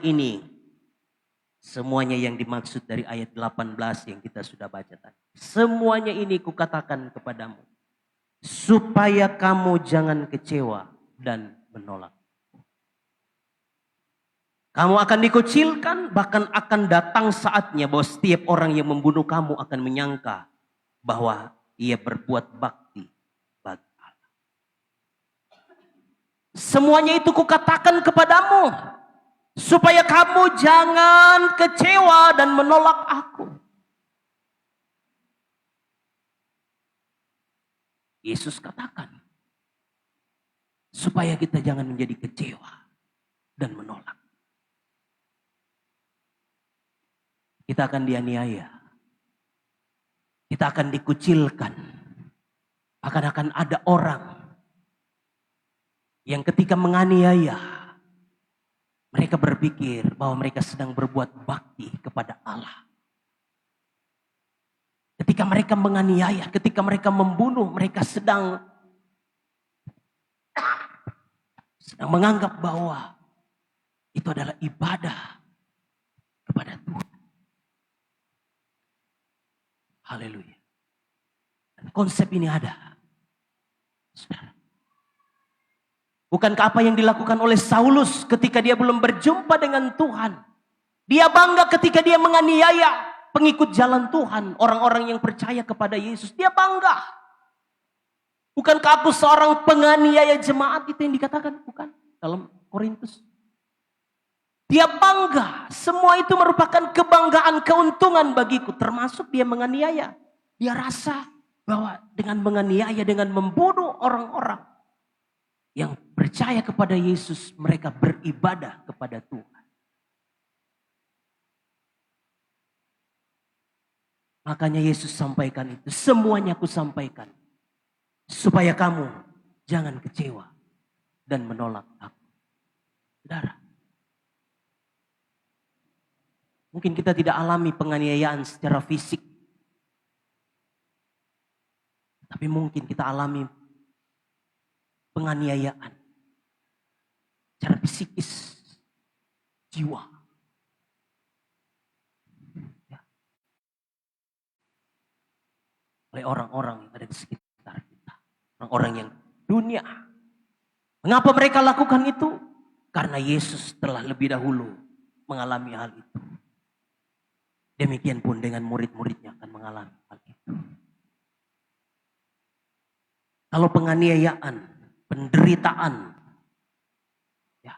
yang dimaksud dari ayat 18 yang kita sudah baca tadi. Semuanya ini kukatakan kepadamu, supaya kamu jangan kecewa dan menolak. Kamu akan dikucilkan, bahkan akan datang saatnya bahwa setiap orang yang membunuh kamu akan menyangka bahwa ia berbuat bakti bagi Allah. Semuanya itu kukatakan kepadamu, supaya kamu jangan kecewa dan menolak aku. Yesus katakan, supaya kita jangan menjadi kecewa dan menolak. Kita akan dianiaya. Kita akan dikucilkan. Akan ada orang yang ketika menganiaya, mereka berpikir bahwa mereka sedang berbuat bakti kepada Allah. Ketika mereka menganiaya, ketika mereka membunuh, mereka sedang menganggap bahwa itu adalah ibadah kepada Tuhan. Haleluya. Dan konsep ini ada. Saudara. Bukankah apa yang dilakukan oleh Saulus ketika dia belum berjumpa dengan Tuhan? Dia bangga ketika dia menganiaya pengikut jalan Tuhan, orang-orang yang percaya kepada Yesus. Dia bangga. Bukankah aku seorang penganiaya jemaat, itu yang dikatakan? Bukan, dalam Korintus. Dia bangga. Semua itu merupakan kebanggaan, keuntungan bagiku. Termasuk dia menganiaya. Dia rasa bahwa dengan menganiaya, dengan membunuh orang-orang yang percaya kepada Yesus, mereka beribadah kepada Tuhan. Makanya Yesus sampaikan itu. Semuanya aku sampaikan. Supaya kamu jangan kecewa dan menolak aku. Saudara. Mungkin kita tidak alami penganiayaan secara fisik. Tapi mungkin kita alami penganiayaan secara psikis, jiwa. Ya. Oleh orang-orang yang ada di sekitar kita. Orang-orang yang dunia. Mengapa mereka lakukan itu? Karena Yesus telah lebih dahulu mengalami hal itu. Demikian pun dengan murid-muridnya akan mengalami hal itu. Kalau penganiayaan, penderitaan, ya,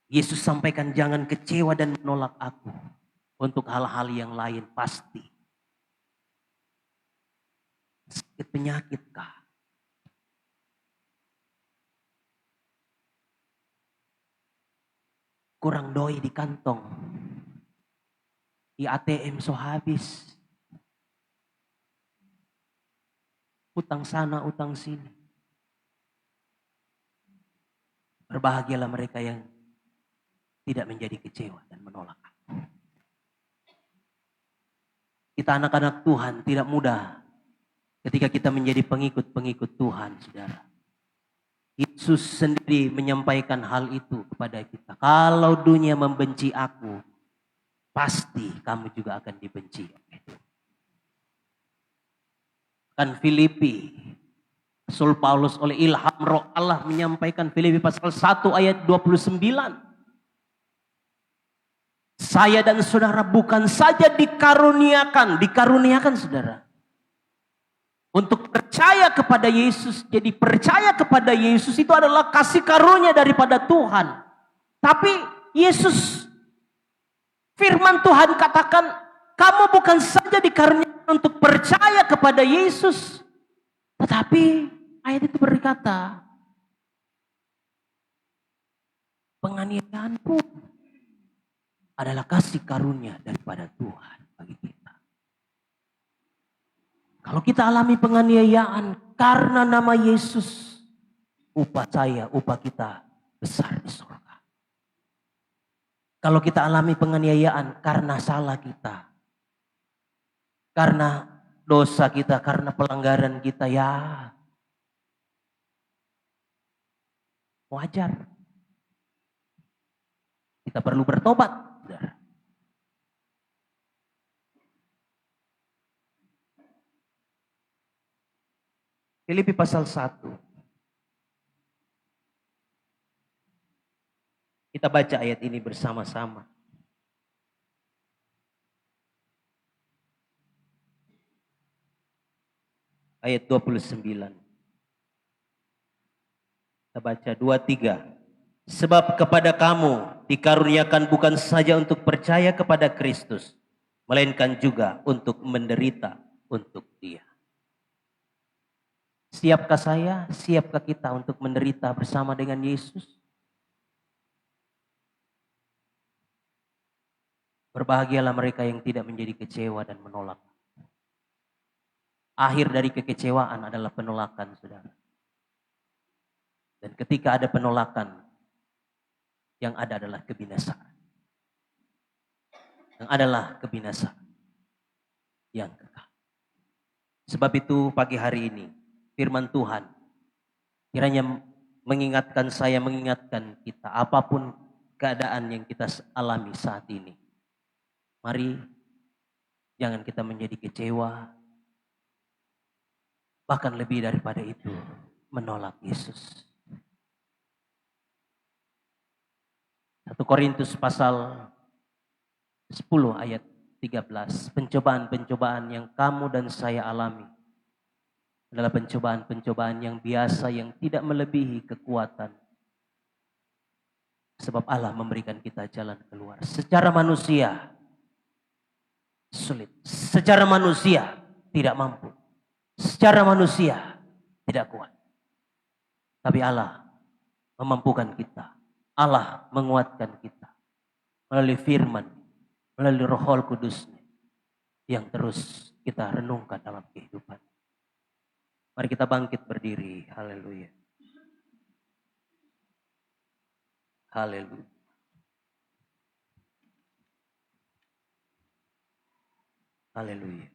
Yesus sampaikan jangan kecewa dan menolak aku. Untuk hal-hal yang lain pasti. Sakit penyakitkah? Kurang doi di kantong. Di ATM so habis. Utang sana, utang sini. Berbahagialah mereka yang tidak menjadi kecewa dan menolak aku. Kita anak-anak Tuhan tidak mudah ketika kita menjadi pengikut-pengikut Tuhan, saudara. Yesus sendiri menyampaikan hal itu kepada kita. Kalau dunia membenci aku, pasti kamu juga akan dibenci. Kan Filipi, Rasul Paulus oleh ilham roh Allah menyampaikan Filipi pasal 1 ayat 29. Saya dan saudara bukan saja dikaruniakan saudara. Untuk percaya kepada Yesus. Jadi percaya kepada Yesus itu adalah kasih karunia daripada Tuhan. Tapi Yesus, firman Tuhan katakan, kamu bukan saja dikaruniakan untuk percaya kepada Yesus. Tetapi ayat itu berkata, penganiayaan pun adalah kasih karunia daripada Tuhan bagi kita. Kalau kita alami penganiayaan karena nama Yesus, upah kita besar di surga. Kalau kita alami penganiayaan karena salah kita, karena dosa kita, karena pelanggaran kita, ya wajar. Kita perlu bertobat, saudara. Filipi pasal 1. Kita baca ayat ini bersama-sama. Ayat 29. Kita baca 2-3. Sebab kepada kamu dikaruniakan bukan saja untuk percaya kepada Kristus, melainkan juga untuk menderita untuk Dia. Siapkah saya, siapkah kita untuk menderita bersama dengan Yesus? Berbahagialah mereka yang tidak menjadi kecewa dan menolak. Akhir dari kekecewaan adalah penolakan, saudara. Dan ketika ada penolakan, yang ada adalah kebinasaan. Yang adalah kebinasaan yang kekal. Sebab itu pagi hari ini, firman Tuhan kiranya mengingatkan saya, mengingatkan kita, apapun keadaan yang kita alami saat ini. Mari jangan kita menjadi kecewa, bahkan lebih daripada itu menolak Yesus. 1 Korintus pasal 10 ayat 13. Pencobaan-pencobaan yang kamu dan saya alami adalah pencobaan-pencobaan yang biasa, yang tidak melebihi kekuatan. Sebab Allah memberikan kita jalan keluar. Secara manusia sulit. Secara manusia tidak mampu. Secara manusia tidak kuat. Tapi Allah memampukan kita. Allah menguatkan kita melalui firman, melalui Roh Kudus-Nya yang terus kita renungkan dalam kehidupan. Mari kita bangkit berdiri. Haleluya. Haleluya. Haleluya.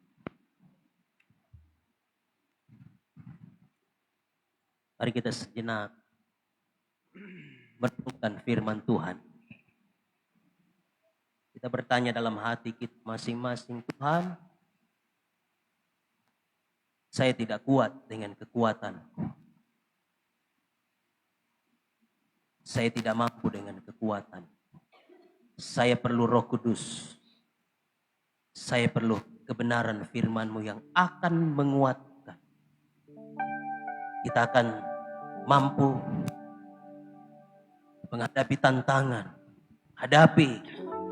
Mari kita sejenak merenungkan firman Tuhan. Kita bertanya dalam hati kita masing-masing, Tuhan, saya tidak kuat dengan kekuatanku. Saya tidak mampu dengan kekuatan. Saya perlu Roh Kudus. Saya perlu kebenaran firman-Mu yang akan menguatkan. Kita akan mampu menghadapi tantangan, hadapi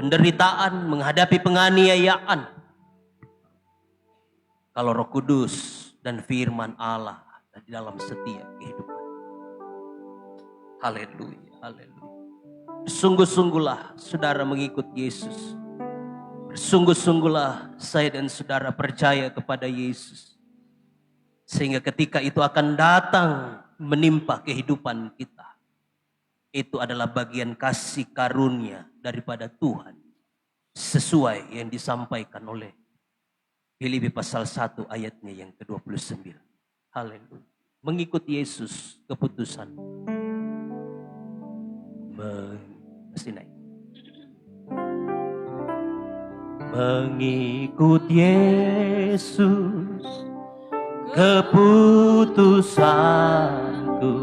penderitaan, menghadapi penganiayaan. Kalau Roh Kudus dan firman Allah di dalam setiap kehidupan. Haleluya, haleluya. Sungguh-sungguhlah saudara mengikut Yesus. Sungguh-sungguhlah saya dan saudara percaya kepada Yesus. Sehingga ketika itu akan datang menimpa kehidupan kita. Itu adalah bagian kasih karunia daripada Tuhan. Sesuai yang disampaikan oleh Filipi pasal 1 ayatnya yang ke-29. Haleluya. Mengikut Yesus keputusan. Mesti naik. Mengikut Yesus keputusanku.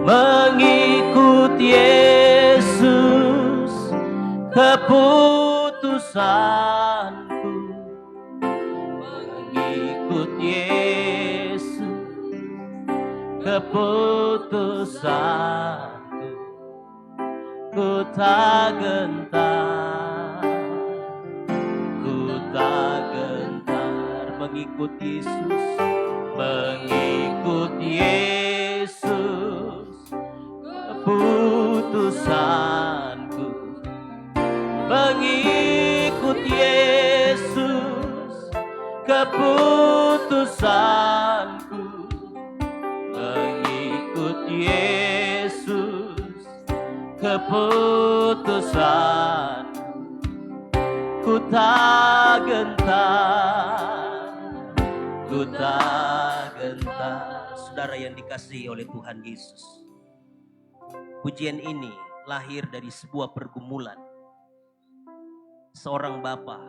Mengikut Yesus keputusanku. Mengikut Yesus keputusanku. Ku tak gentar, ku tak gentar. Mengikut Yesus, mengikut Yesus keputusanku. Mengikut Yesus keputusanku. Mengikut Yesus keputusan. Ku tak gentar, ku tak gentar. Saudara yang dikasihi oleh Tuhan Yesus, pujian ini lahir dari sebuah pergumulan seorang bapa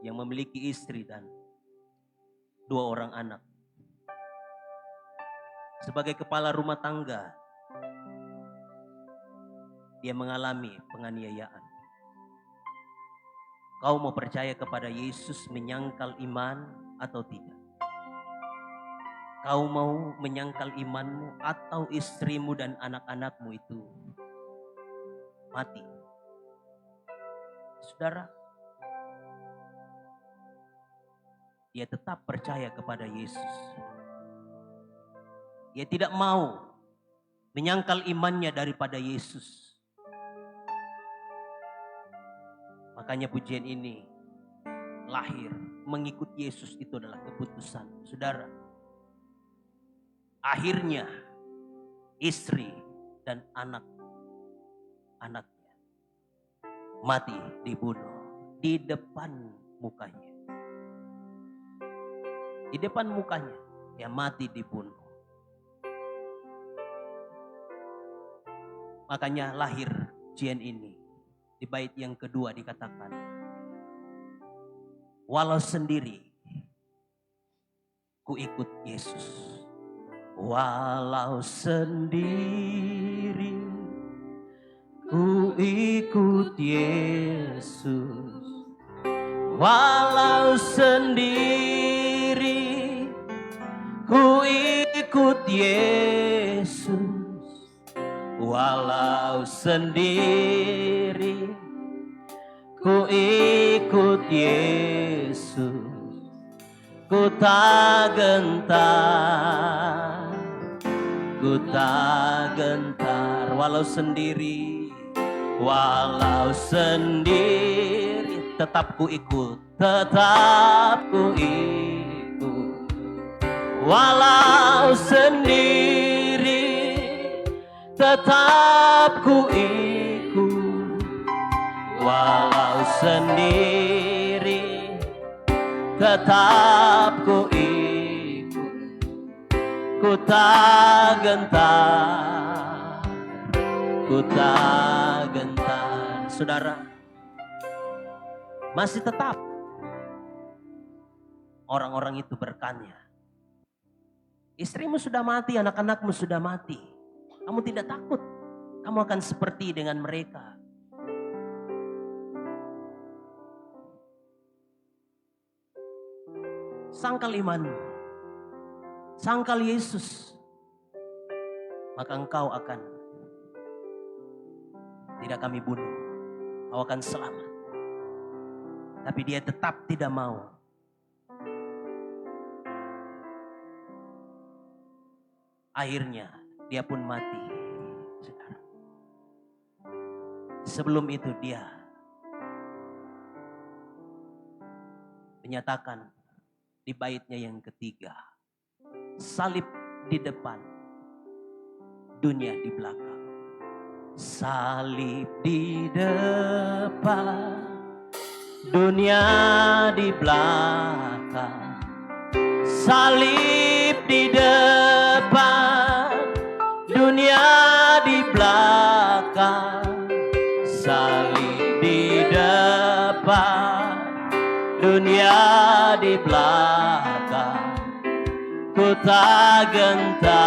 yang memiliki istri dan 2 orang anak. Sebagai kepala rumah tangga, dia mengalami penganiayaan. Kau mau percaya kepada Yesus menyangkal iman atau tidak? Kau mau menyangkal imanmu atau istrimu dan anak-anakmu itu mati? Saudara, dia tetap percaya kepada Yesus. Dia tidak mau menyangkal imannya daripada Yesus. Makanya pujian ini lahir. Mengikut Yesus itu adalah keputusan. Saudara, akhirnya istri dan anak-anaknya mati dibunuh di depan mukanya. Di depan mukanya dia mati dibunuh. Makanya lahir pujian ini. Di bait yang kedua dikatakan, walau sendiri ku ikut Yesus. Walau sendiri ku ikut Yesus. Walau sendiri ku ikut Yesus. Walau sendiri ku ikut Yesus. Ku tak gentar, ku tak gentar. Walau sendiri, walau sendiri, tetap ku ikut, tetap ku ikut. Walau sendiri, tetap ku ikut. Walau sendiri, tetap ku ikut. Ku ku tak gentar, ku tak gentar. Saudara, masih tetap orang-orang itu bertanya, istrimu sudah mati, anak-anakmu sudah mati. Kamu tidak takut kamu akan seperti dengan mereka? Sangkal imanmu, sangkal Yesus, maka engkau akan tidak kami bunuh, kau akan selamat. Tapi dia tetap tidak mau. Akhirnya dia pun mati, saudara. Sebelum itu dia menyatakan di baitnya yang ketiga, salib di depan, dunia di belakang. Salib di depan, dunia di belakang. Salib di depan, dunia di belakang. Salib di depan, dunia di belakang. Ku tak gentar,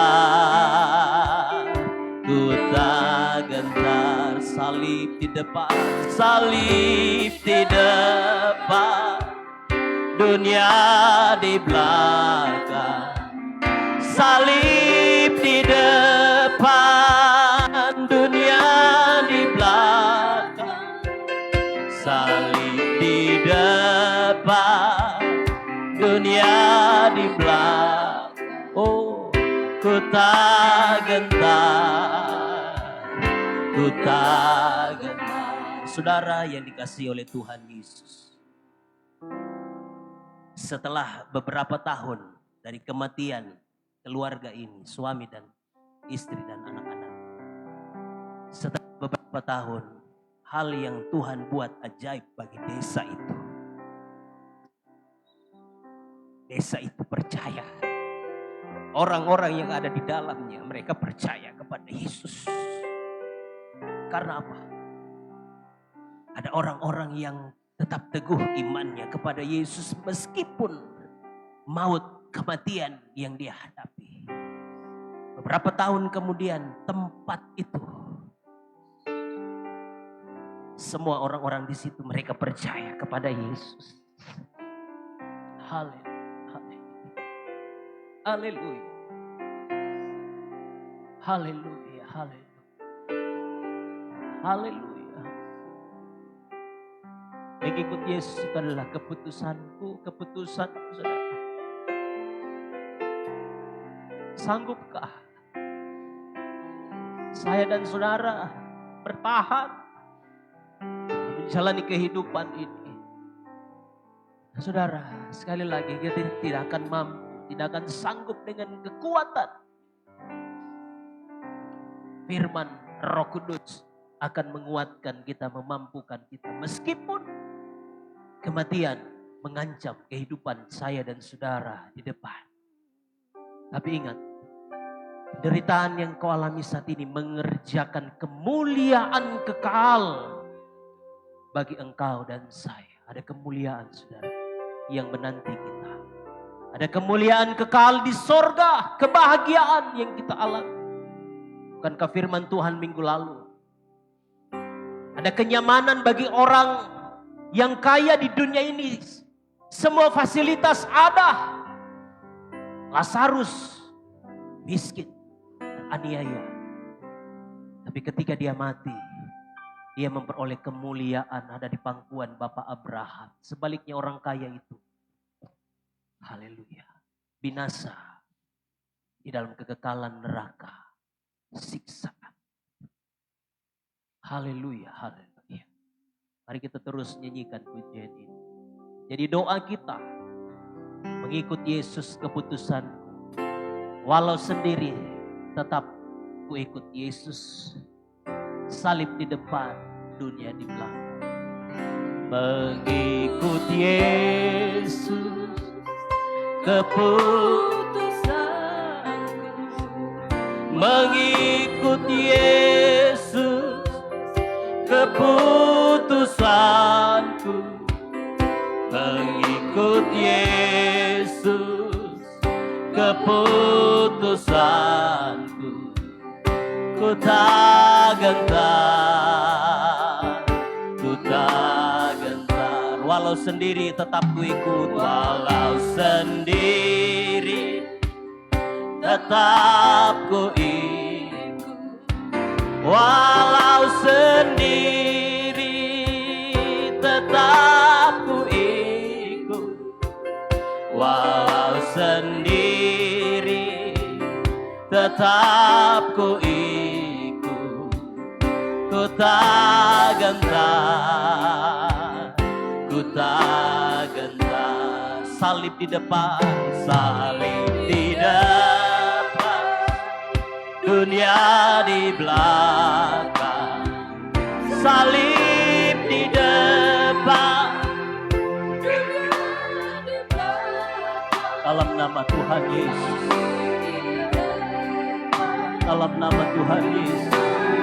ku tak gentar. Salib di depan, salib di depan, dunia di belakang. Salib di depan, dunia di belakang. Salib di depan, dunia di belakang. Oh, ku tak gentar, ku tak gentar. Saudara yang dikasihi oleh Tuhan Yesus, setelah beberapa tahun dari kematian keluarga ini, suami dan istri dan anak-anak, setelah beberapa tahun, hal yang Tuhan buat ajaib bagi desa itu. Desa itu percaya. Orang-orang yang ada di dalamnya, mereka percaya kepada Yesus. Karena apa? Ada orang-orang yang tetap teguh imannya kepada Yesus meskipun maut, kematian yang dia hadapi. Beberapa tahun kemudian, tempat itu, semua orang-orang di situ mereka percaya kepada Yesus. Haleluya. Haleluya. Haleluya. Haleluya. Haleluya. Mengikut Yesus itu adalah keputusanku, keputusanku, saudara. Sanggupkah saya dan saudara bertahan menjalani kehidupan ini? Saudara, sekali lagi kita tidak akan mampu, tidak akan sanggup dengan kekuatan firman Roh Kudus akan menguatkan kita, memampukan kita. Meskipun kematian mengancam kehidupan saya dan saudara di depan. Tapi ingat, penderitaan yang kau alami saat ini mengerjakan kemuliaan kekal bagi engkau dan saya. Ada kemuliaan, saudara, yang menanti kita. Ada kemuliaan kekal di sorga, kebahagiaan yang kita alami. Bukankah firman Tuhan minggu lalu? Ada kenyamanan bagi orang yang kaya di dunia ini. Semua fasilitas ada. Lazarus miskin, aniaya. Tapi ketika dia mati, dia memperoleh kemuliaan ada di pangkuan Bapak Abraham. Sebaliknya orang kaya itu, haleluya, binasa di dalam kekekalan neraka, siksaan. Haleluya, haleluya. Mari kita terus nyanyikan pujian ini. Jadi doa kita, mengikut Yesus keputusanku. Walau sendiri, tetap ku ikut Yesus. Salib di depan, dunia di belakang. Mengikut Yesus keputusanku. mengikut Yesus, keputusanku mengikut Yesus, keputusanku. Ku tak gentar, ku tak gentar. Walau sendiri tetap ku ikut, walau sendiri tetap ku ikut, walau sendiri tetap ku ikut, walau sendiri tetap ku ikut, ku tak gentar, ku tak gentar. Salib di depan, salib di depan, dunia di belakang. Salib di depan, dalam nama Tuhan Yesus, dalam nama Tuhan Yesus.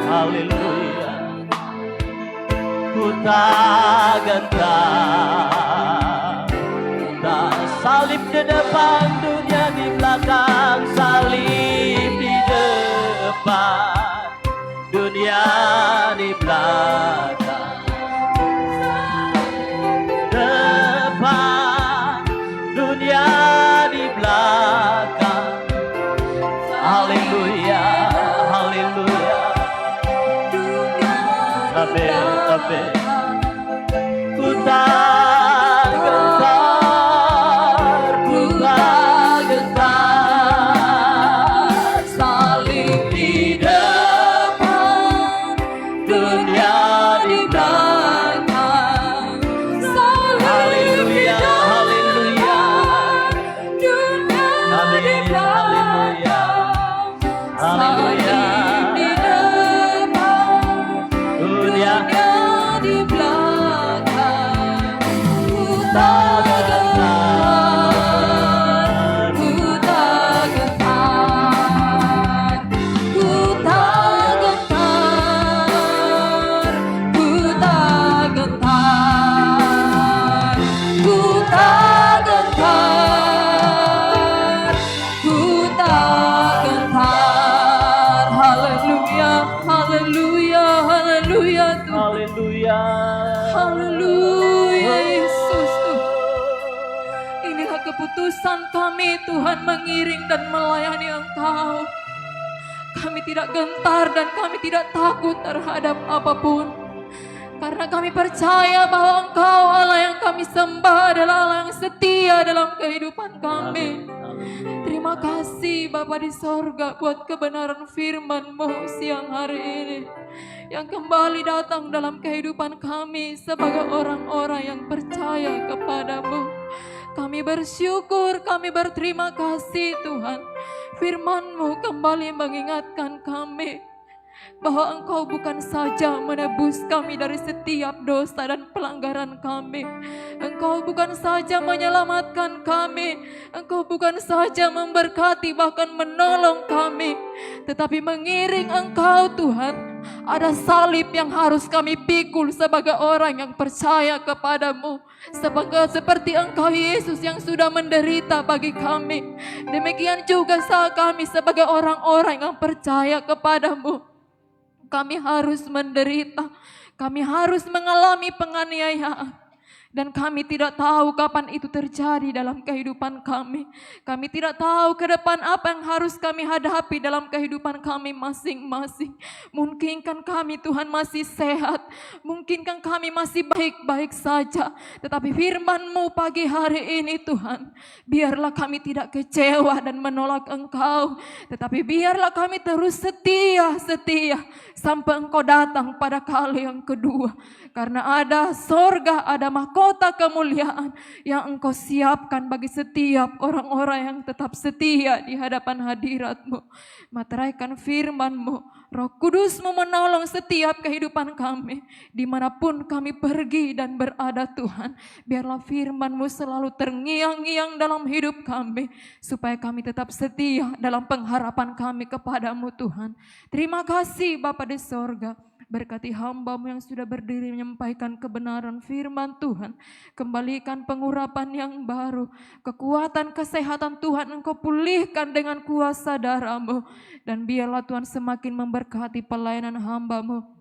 Haleluya. Ku tak gentar, tak. Salib di depan, dunia di belakang. Salib di depan, dunia di belakang. Depan, dunia di belakang. Haleluya, haleluya. Amin, amin. Ku tak gentar, ku tak gentar. Salib di depan, dunia di belakang. Haleluya, haleluya. Amin, haleluya, haleluya. Dunia di belakang. Ku tak gentar, ku tak gentar, ku tak gentar, ku tak gentar, ku tak gentar, ku tak gentar. Haleluya, haleluya, haleluya Tuhan. Haleluya, Haleluya Yesus Tuhan. Inilah keputusan kami Tuhan, mengiring dan melayani Engkau. Kami tidak gentar dan kami tidak takut terhadap apapun. Karena kami percaya bahwa Engkau Allah yang kami sembah adalah Allah yang setia dalam kehidupan kami. Terima kasih Bapa di sorga buat kebenaran firman-Mu siang hari ini, yang kembali datang dalam kehidupan kami sebagai orang-orang yang percaya kepadamu. Kami bersyukur, kami berterima kasih Tuhan. Firman-Mu kembali mengingatkan kami bahwa Engkau bukan saja menebus kami dari setiap dosa dan pelanggaran kami. Engkau bukan saja menyelamatkan kami, Engkau bukan saja memberkati bahkan menolong kami, tetapi mengiring Engkau Tuhan, ada salib yang harus kami pikul sebagai orang yang percaya kepadamu. Seperti Engkau Yesus yang sudah menderita bagi kami, demikian juga kami sebagai orang-orang yang percaya kepadamu. Kami harus menderita, kami harus mengalami penganiayaan, dan kami tidak tahu kapan itu terjadi dalam kehidupan kami. Kami tidak tahu ke depan apa yang harus kami hadapi dalam kehidupan kami masing-masing. Mungkinkan kami Tuhan masih sehat, mungkinkan kami masih baik-baik saja, tetapi firman-Mu pagi hari ini Tuhan, biarlah kami tidak kecewa dan menolak Engkau, tetapi biarlah kami terus setia sampai Engkau datang pada kali yang kedua. Karena ada sorga, ada mahkota mahkota kemuliaan yang Engkau siapkan bagi setiap orang-orang yang tetap setia di hadapan hadirat-Mu. Materaikan firman-Mu, Roh Kudus-Mu menolong setiap kehidupan kami, dimanapun kami pergi dan berada Tuhan. Biarlah firman-Mu selalu terngiang-ngiang dalam hidup kami, supaya kami tetap setia dalam pengharapan kami kepadamu Tuhan. Terima kasih Bapa di sorga. Berkati hamba-Mu yang sudah berdiri menyampaikan kebenaran firman Tuhan. Kembalikan pengurapan yang baru. Kekuatan kesehatan Tuhan Engkau pulihkan dengan kuasa darah-Mu. Dan biarlah Tuhan semakin memberkati pelayanan hamba-Mu.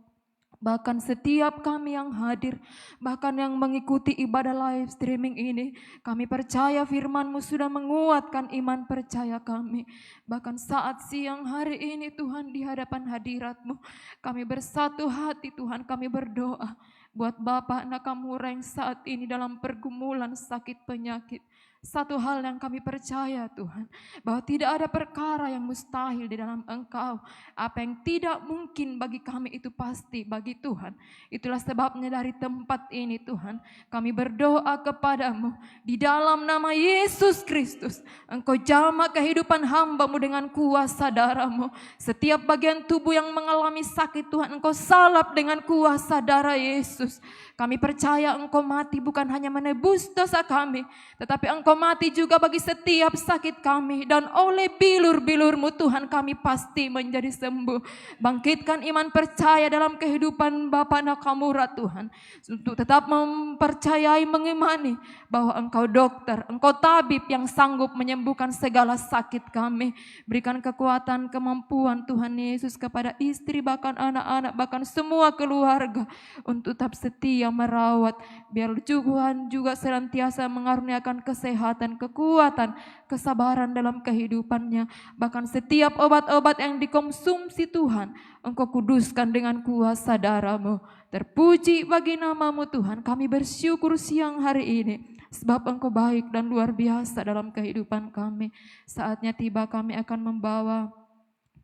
Bahkan setiap kami yang hadir, bahkan yang mengikuti ibadah live streaming ini, kami percaya firman-Mu sudah menguatkan iman percaya kami. Bahkan saat siang hari ini Tuhan di hadapan hadirat-Mu, kami bersatu hati Tuhan, kami berdoa buat Bapak anak kamu yang saat ini dalam pergumulan sakit penyakit. Satu hal yang kami percaya Tuhan, bahwa tidak ada perkara yang mustahil di dalam Engkau. Apa yang tidak mungkin bagi kami itu pasti bagi Tuhan. Itulah sebabnya dari tempat ini Tuhan, kami berdoa kepadamu di dalam nama Yesus Kristus. Engkau jamah kehidupan hamba-Mu dengan kuasa darah-Mu. Setiap bagian tubuh yang mengalami sakit Tuhan, Engkau salap dengan kuasa darah Yesus. Kami percaya Engkau mati bukan hanya menebus dosa kami, tetapi Engkau mati juga bagi setiap sakit kami. Dan oleh bilur-bilur-Mu Tuhan kami pasti menjadi sembuh. Bangkitkan iman percaya dalam kehidupan Bapa Nakamura Tuhan. Untuk tetap mempercayai, mengimani bahwa Engkau dokter, Engkau tabib yang sanggup menyembuhkan segala sakit kami. Berikan kekuatan, kemampuan Tuhan Yesus kepada istri, bahkan anak-anak, bahkan semua keluarga untuk tetap setia merawat. Biar Tuhan juga senantiasa mengaruniakan kesehatan, kekuatan, kesabaran dalam kehidupannya. Bahkan setiap obat-obat yang dikonsumsi Tuhan, Engkau kuduskan dengan kuasa darah-Mu. Terpuji bagi nama-Mu Tuhan. Kami bersyukur siang hari ini, sebab Engkau baik dan luar biasa dalam kehidupan kami. Saatnya tiba kami akan membawa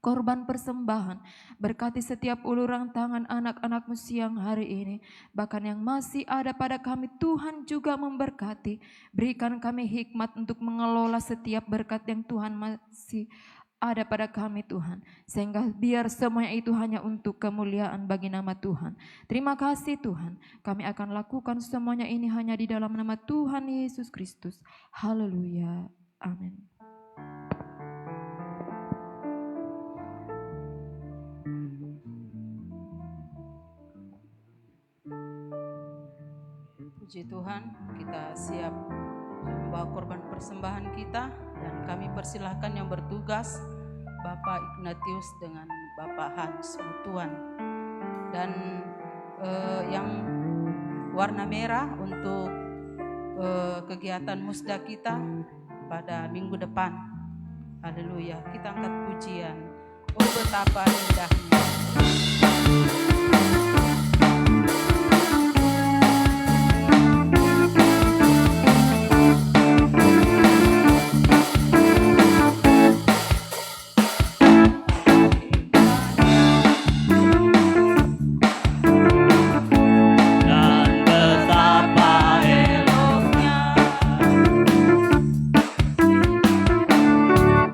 korban persembahan. Berkati setiap uluran tangan anak-anak-Mu siang hari ini. Bahkan yang masih ada pada kami, Tuhan juga memberkati. Berikan kami hikmat untuk mengelola setiap berkat yang Tuhan masih ada pada kami Tuhan. Sehingga biar semuanya itu hanya untuk kemuliaan bagi nama Tuhan. Terima kasih Tuhan. Kami akan lakukan semuanya ini hanya di dalam nama Tuhan Yesus Kristus. Haleluya. Amin. Puji Tuhan, kita siap membawa korban persembahan kita, dan kami persilahkan yang bertugas Bapak Ignatius dengan Bapak Hans Mutuan, dan yang warna merah untuk kegiatan musda kita pada minggu depan. Haleluya, kita angkat pujian. Oh betapa indahnya.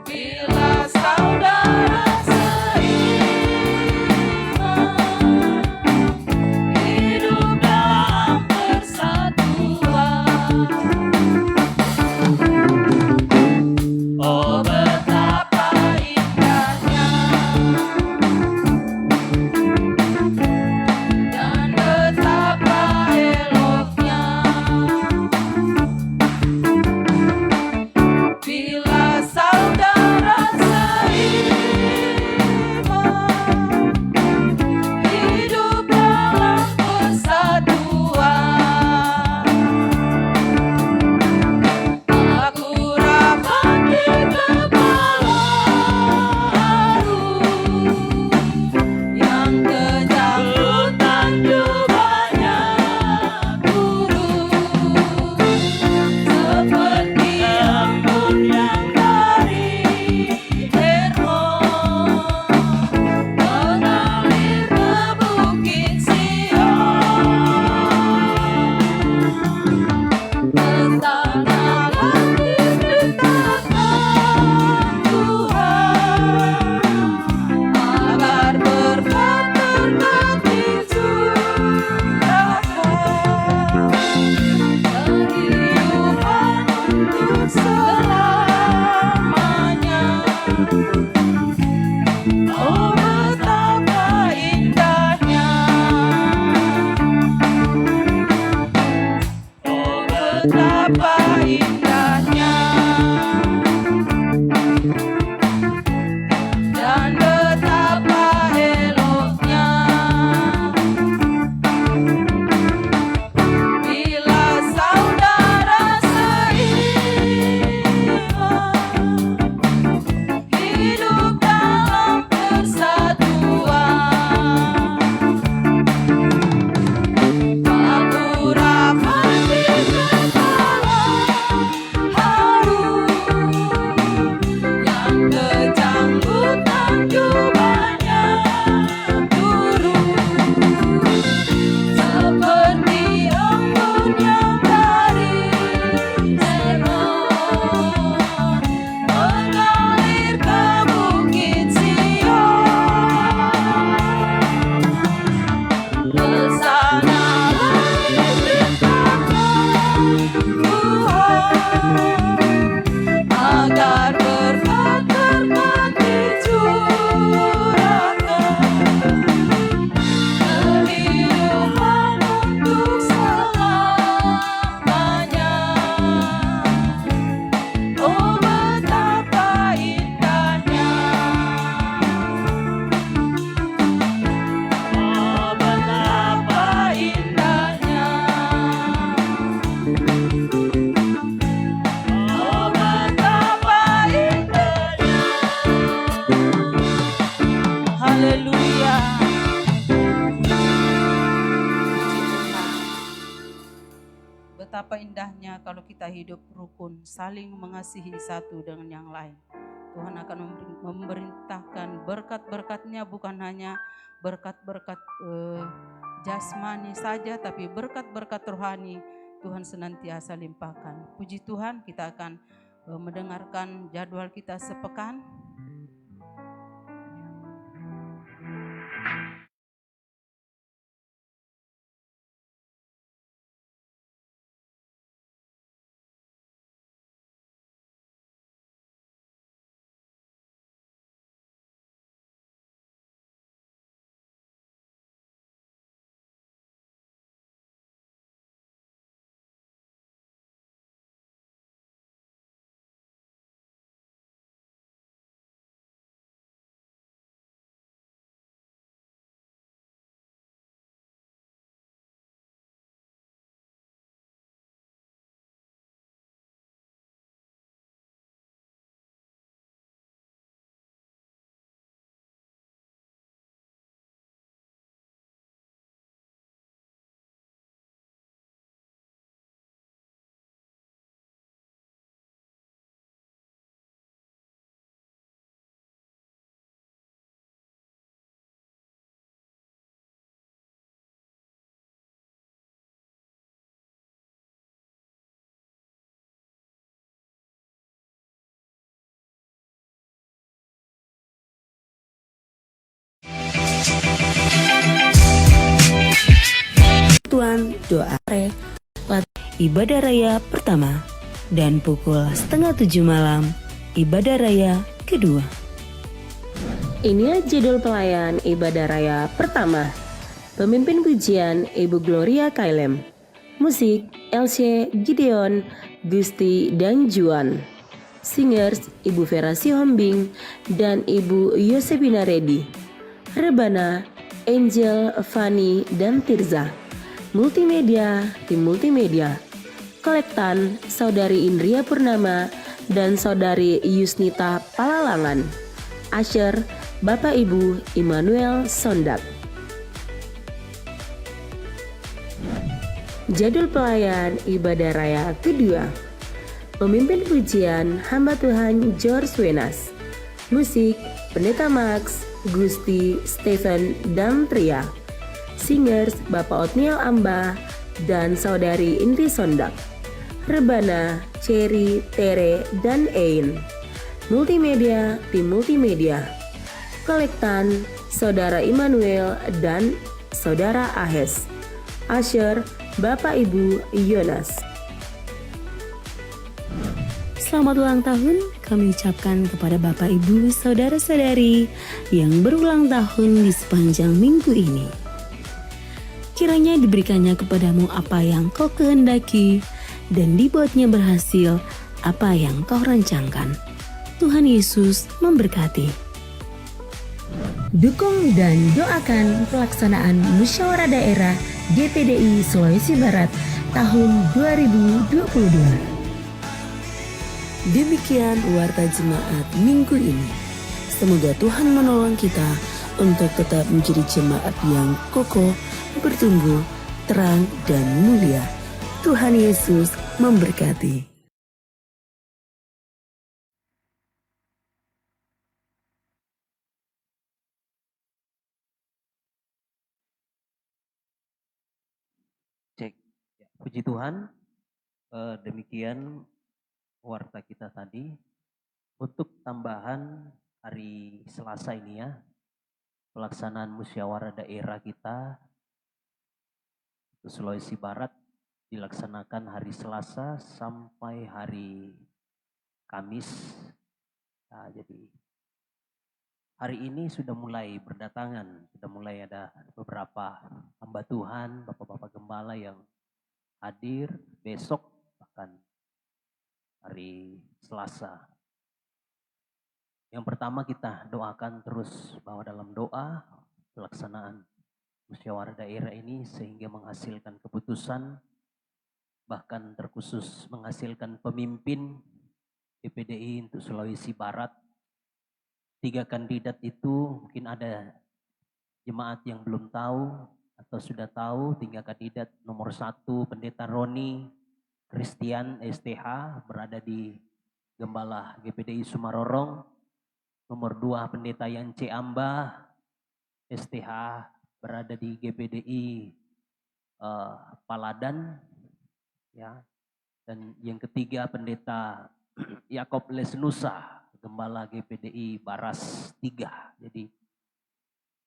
Bila saudara seiman Haleluya. Betapa indahnya kalau kita hidup rukun, saling mengasihi satu dengan yang lain. Tuhan akan memerintahkan berkat-berkat-Nya, bukan hanya berkat-berkat jasmani saja, tapi berkat-berkat rohani Tuhan senantiasa limpahkan. Puji Tuhan, kita akan mendengarkan jadwal kita sepekan. Tuan doa ibadah raya pertama dan pukul 6:30 malam ibadah raya kedua. Inilah jadwal pelayan ibadah raya pertama. Pemimpin pujian Ibu Gloria Kailem. Musik LC Gideon, Gusti dan Juan. Singers Ibu Vera Sihombing dan Ibu Yosepina Redi. Rebana Angel, Fanny dan Tirza. Multimedia, tim multimedia. Kolektan Saudari Indria Purnama dan Saudari Yusnita Palalangan. Asher Bapak Ibu Immanuel Sondak. Jadwal pelayan ibadah raya kedua. Pemimpin pujian hamba Tuhan George Wenas. Musik Pendeta Max, Gusti, Stephen, dan Tria. Singers Bapak Otniel Amba dan Saudari Inti Sondak. Rebana, Cherry, Tere, dan Ein. Multimedia, tim multimedia. Kolektan Saudara Immanuel dan Saudara Ahes. Asher Bapak Ibu Yonas. Selamat ulang tahun kami ucapkan kepada Bapak Ibu Saudara-saudari yang berulang tahun di sepanjang minggu ini. Kiranya diberikannya kepadamu apa yang kau kehendaki dan dibuatnya berhasil apa yang kau rancangkan. Tuhan Yesus memberkati. Dukung dan doakan pelaksanaan musyawarah daerah DPDI Sulawesi Barat tahun 2022. Demikian warta jemaat minggu ini. Semoga Tuhan menolong kita untuk tetap menjadi jemaat yang kokoh, bertumbuh, terang, dan mulia. Tuhan Yesus memberkati. Cek. Ya, puji Tuhan. Demikian warta kita tadi. Untuk tambahan hari Selasa ini ya, pelaksanaan musyawarah daerah kita Sulawesi Barat dilaksanakan hari Selasa sampai hari Kamis. Nah, jadi hari ini sudah mulai berdatangan, sudah mulai ada beberapa hamba Tuhan, bapak-bapak gembala yang hadir besok bahkan hari Selasa. Yang pertama kita doakan terus bahwa dalam doa pelaksanaan musyawarah daerah ini sehingga menghasilkan keputusan, bahkan terkhusus menghasilkan pemimpin DPDI untuk Sulawesi Barat. 3 kandidat itu mungkin ada jemaat yang belum tahu atau sudah tahu, tinggal kandidat nomor 1 Pendeta Roni Christian STH berada di Gembala GPDI Sumarorong. Nomor 2 Pendeta Yance Amba STH berada di GPDI Paladan, ya. Dan yang ketiga Pendeta Yakob Lesnusa Gembala GPDI Baras 3. Jadi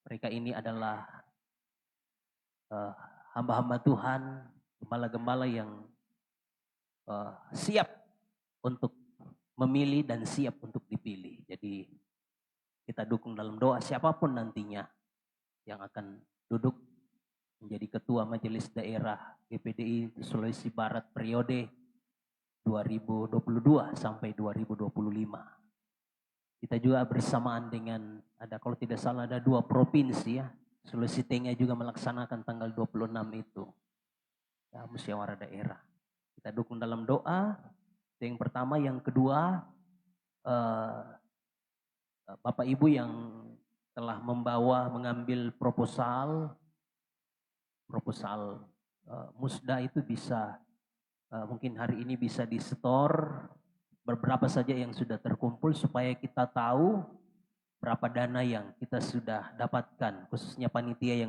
mereka ini adalah hamba-hamba Tuhan, gembala-gembala yang siap untuk memilih dan siap untuk dipilih. Jadi kita dukung dalam doa siapapun nantinya yang akan duduk menjadi ketua majelis daerah GPDI Sulawesi Barat periode 2022 sampai 2025. Kita juga bersamaan dengan kalau tidak salah ada 2 provinsi ya. Sulawesi Tengah juga melaksanakan tanggal 26 itu. Ya, musyawarah daerah. Kita dukung dalam doa. Itu yang pertama. Yang kedua, Bapak Ibu yang telah mengambil proposal musda itu bisa mungkin hari ini bisa disetor beberapa saja yang sudah terkumpul supaya kita tahu berapa dana yang kita sudah dapatkan, khususnya panitia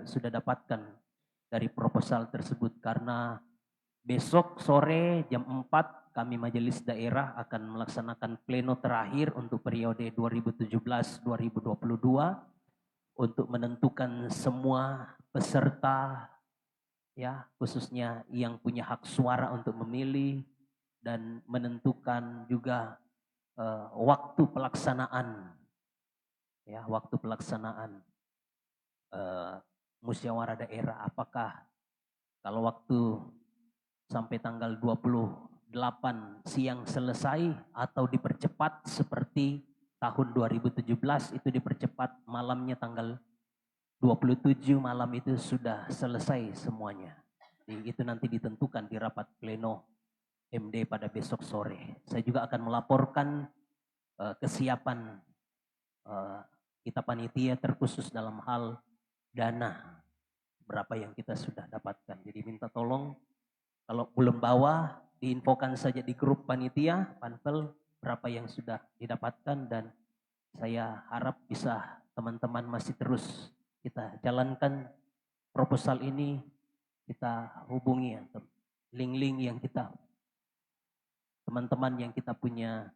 sudah dapatkan dari proposal tersebut, karena besok sore jam 4 kami majelis daerah akan melaksanakan pleno terakhir untuk periode 2017-2022 untuk menentukan semua peserta, ya, khususnya yang punya hak suara untuk memilih, dan menentukan juga waktu pelaksanaan, ya, waktu pelaksanaan musyawarah daerah. Apakah kalau waktu sampai tanggal 28 siang selesai atau dipercepat seperti tahun 2017 itu dipercepat malamnya tanggal 27 malam itu sudah selesai semuanya. Jadi itu nanti ditentukan di rapat pleno MD pada besok sore. Saya juga akan melaporkan kesiapan kita panitia terkhusus dalam hal dana, berapa yang kita sudah dapatkan. Jadi minta tolong kalau belum bawa, diinfokan saja di grup panitia, panpel, berapa yang sudah didapatkan, dan saya harap bisa teman-teman masih terus kita jalankan proposal ini, kita hubungi link-link yang kita teman-teman yang kita punya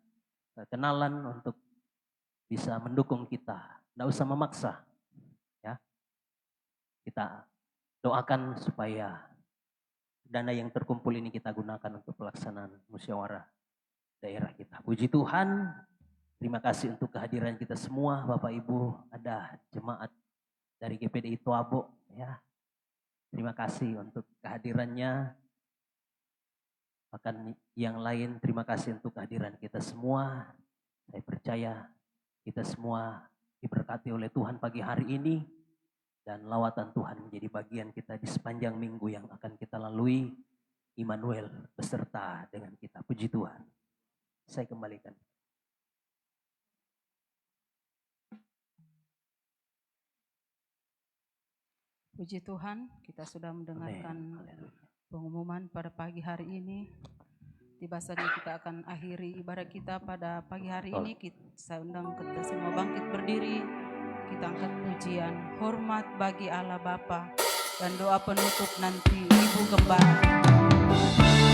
kenalan untuk bisa mendukung kita. Tidak usah memaksa, ya. Kita doakan supaya dana yang terkumpul ini kita gunakan untuk pelaksanaan musyawarah daerah kita. Puji Tuhan, terima kasih untuk kehadiran kita semua, Bapak Ibu, ada jemaat dari GPDI Toabo, ya. Terima kasih untuk kehadirannya. Bahkan yang lain, terima kasih untuk kehadiran kita semua. Saya percaya kita semua diberkati oleh Tuhan pagi hari ini, dan lawatan Tuhan menjadi bagian kita di sepanjang minggu yang akan kita lalui. Immanuel beserta dengan kita. Puji Tuhan. Saya kembalikan. Puji Tuhan, kita sudah mendengarkan pengumuman pada pagi hari ini. Tiba saja kita akan akhiri ibadah kita pada pagi hari ini. Saya undang kita semua bangkit berdiri. Kita angkat pujian, hormat bagi Allah Bapa, dan doa penutup nanti Ibu Gembala. Hormat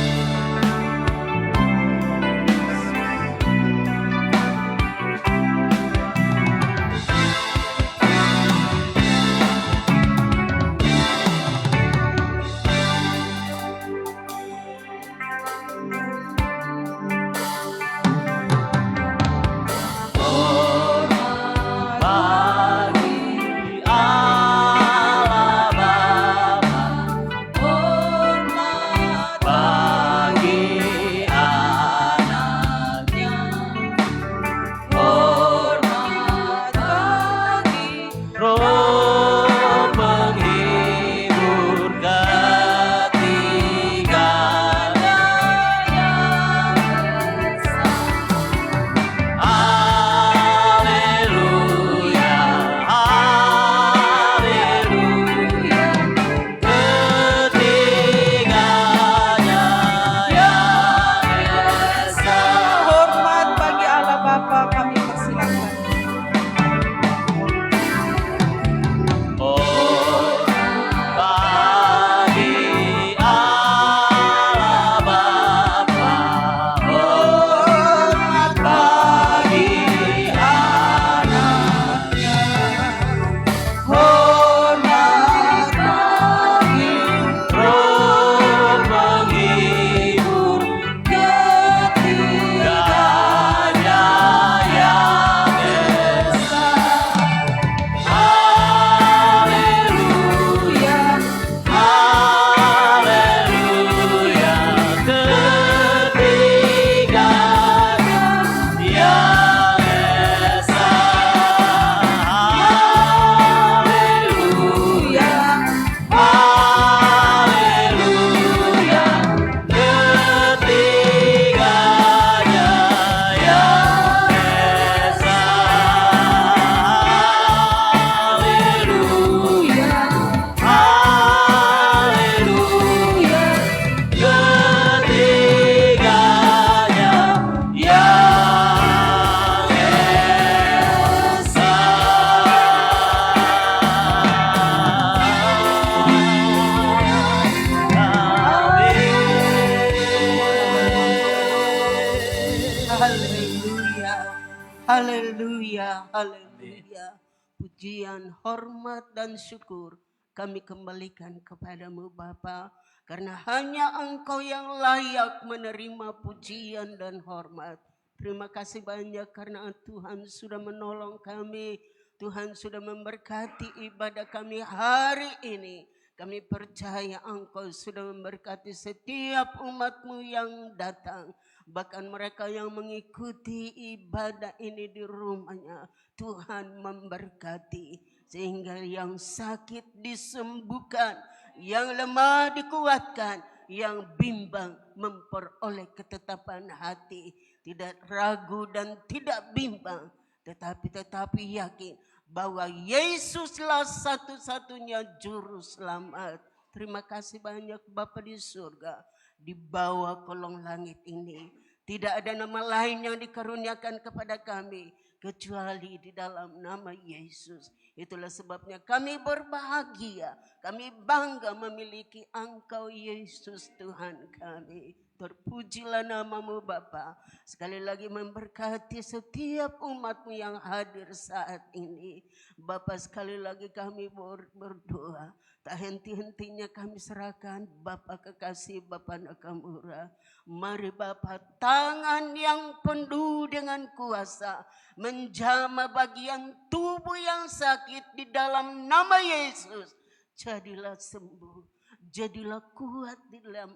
haleluya, haleluya. Pujian, hormat, dan syukur kami kembalikan kepadamu Bapa, karena hanya Engkau yang layak menerima pujian dan hormat. Terima kasih banyak karena Tuhan sudah menolong kami, Tuhan sudah memberkati ibadah kami hari ini. Kami percaya Engkau sudah memberkati setiap umat-Mu yang datang. Bahkan mereka yang mengikuti ibadah ini di rumahnya, Tuhan memberkati. Sehingga yang sakit disembuhkan, yang lemah dikuatkan, yang bimbang memperoleh ketetapan hati. Tidak ragu dan tidak bimbang, tetapi yakin bahwa Yesuslah satu-satunya juru selamat. Terima kasih banyak Bapa di surga. Di bawah kolong langit ini tidak ada nama lain yang dikaruniakan kepada kami kecuali di dalam nama Yesus. Itulah sebabnya kami berbahagia, kami bangga memiliki Engkau Yesus Tuhan kami. Terpujilah namamu Bapa. Sekali lagi memberkati setiap umat-Mu yang hadir saat ini. Bapa, sekali lagi kami berdoa. Tak henti-hentinya kami serahkan Bapa kekasih, Bapa Nakamura. Mari Bapa, tangan yang penuh dengan kuasa menjamah bagian tubuh yang sakit di dalam nama Yesus. Jadilah sembuh. Jadilah kuat di dalam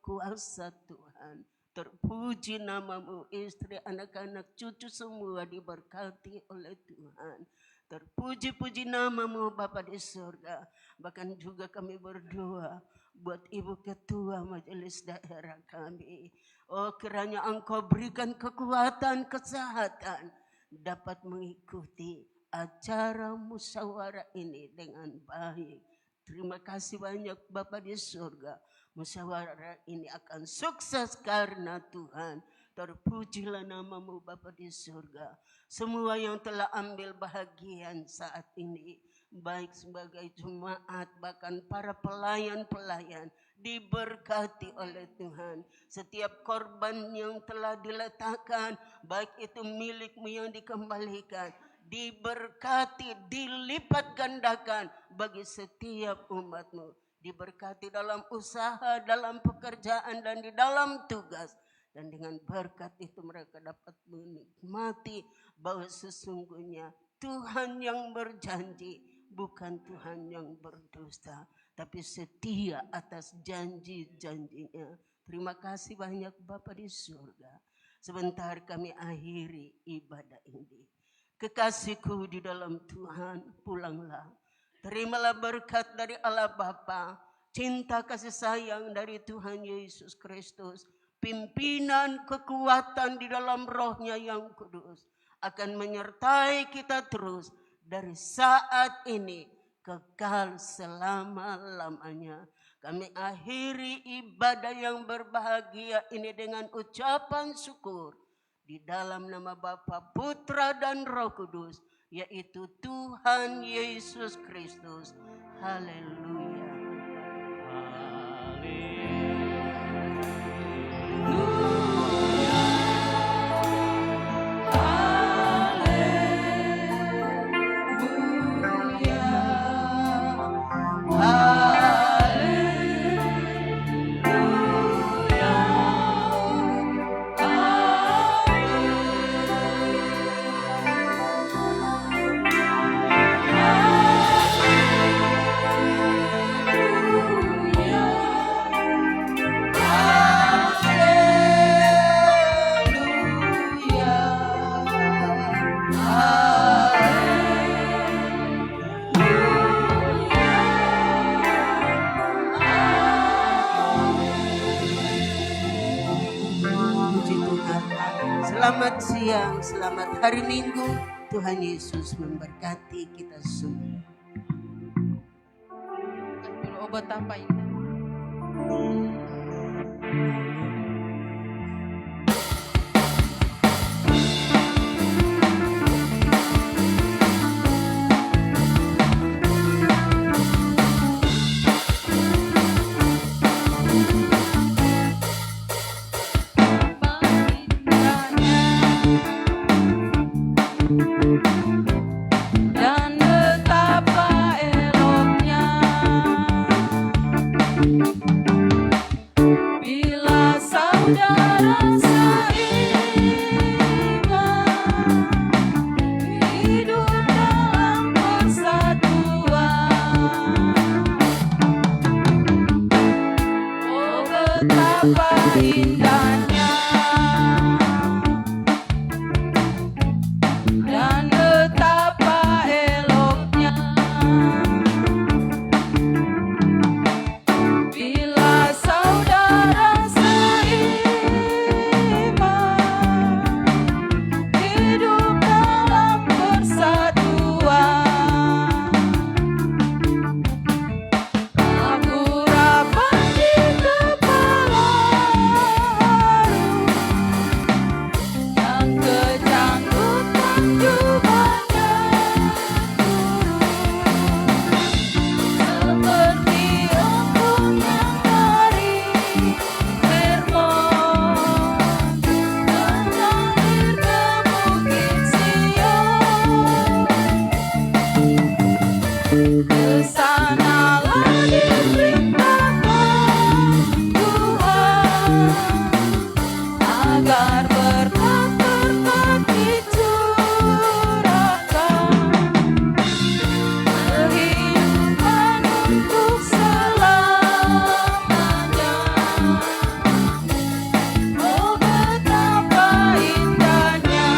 kuasa Tuhan. Terpuji namamu, istri, anak-anak, cucu semua diberkati oleh Tuhan. Terpuji-puji namamu Bapa di surga. Bahkan juga kami berdoa buat Ibu Ketua Majelis Daerah kami. Oh, kiranya Engkau berikan kekuatan, kesehatan dapat mengikuti acara musyawarah ini dengan baik. Terima kasih banyak Bapa di surga. Musyawarah ini akan sukses karena Tuhan. Terpujilah namamu Bapa di surga. Semua yang telah ambil bahagian saat ini, baik sebagai jemaat, bahkan para pelayan-pelayan, diberkati oleh Tuhan. Setiap korban yang telah diletakkan, baik itu milik-Mu yang dikembalikan, diberkati, dilipat gandakan bagi setiap umat-Mu. Diberkati dalam usaha, dalam pekerjaan, dan di dalam tugas. Dan dengan berkat itu mereka dapat menikmati bahwa sesungguhnya Tuhan yang berjanji, bukan Tuhan yang berdusta, tapi setia atas janji-janjinya. Terima kasih banyak Bapa di surga. Sebentar kami akhiri ibadah ini. Kekasihku di dalam Tuhan, pulanglah. Terimalah berkat dari Allah Bapa, cinta kasih sayang dari Tuhan Yesus Kristus, pimpinan kekuatan di dalam Roh-Nya yang kudus akan menyertai kita terus dari saat ini kekal selama-lamanya. Kami akhiri ibadah yang berbahagia ini dengan ucapan syukur di dalam nama Bapa, Putra, dan Roh Kudus, yaitu Tuhan Yesus Kristus. Haleluya. Selamat siang, selamat hari Minggu. Tuhan Yesus memberkati kita semua. Obat apa ini? Thank you. Kesanalah diperintahkan Tuhan, agar berkat-berkat dicurahkan, kehidupan untuk selamanya. Oh betapa indahnya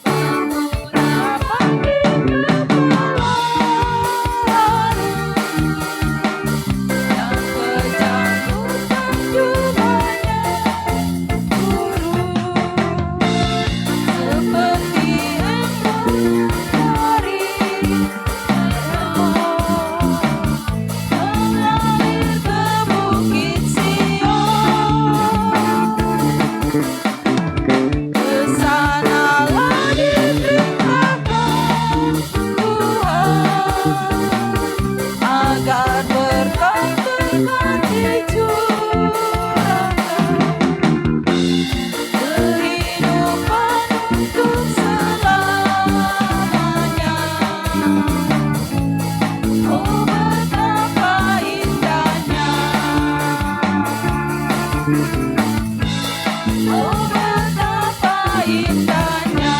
pengurapan di kepala yang kejam bukan jubahnya burung, seperti embun dari mengalir ke bukit Sion. Kesanalah diperintahkan Tuhan, agar berkat-berkat dicurahkan, kehidupan untuk selamanya. Oh betapa indahnya, oh betapa indahnya.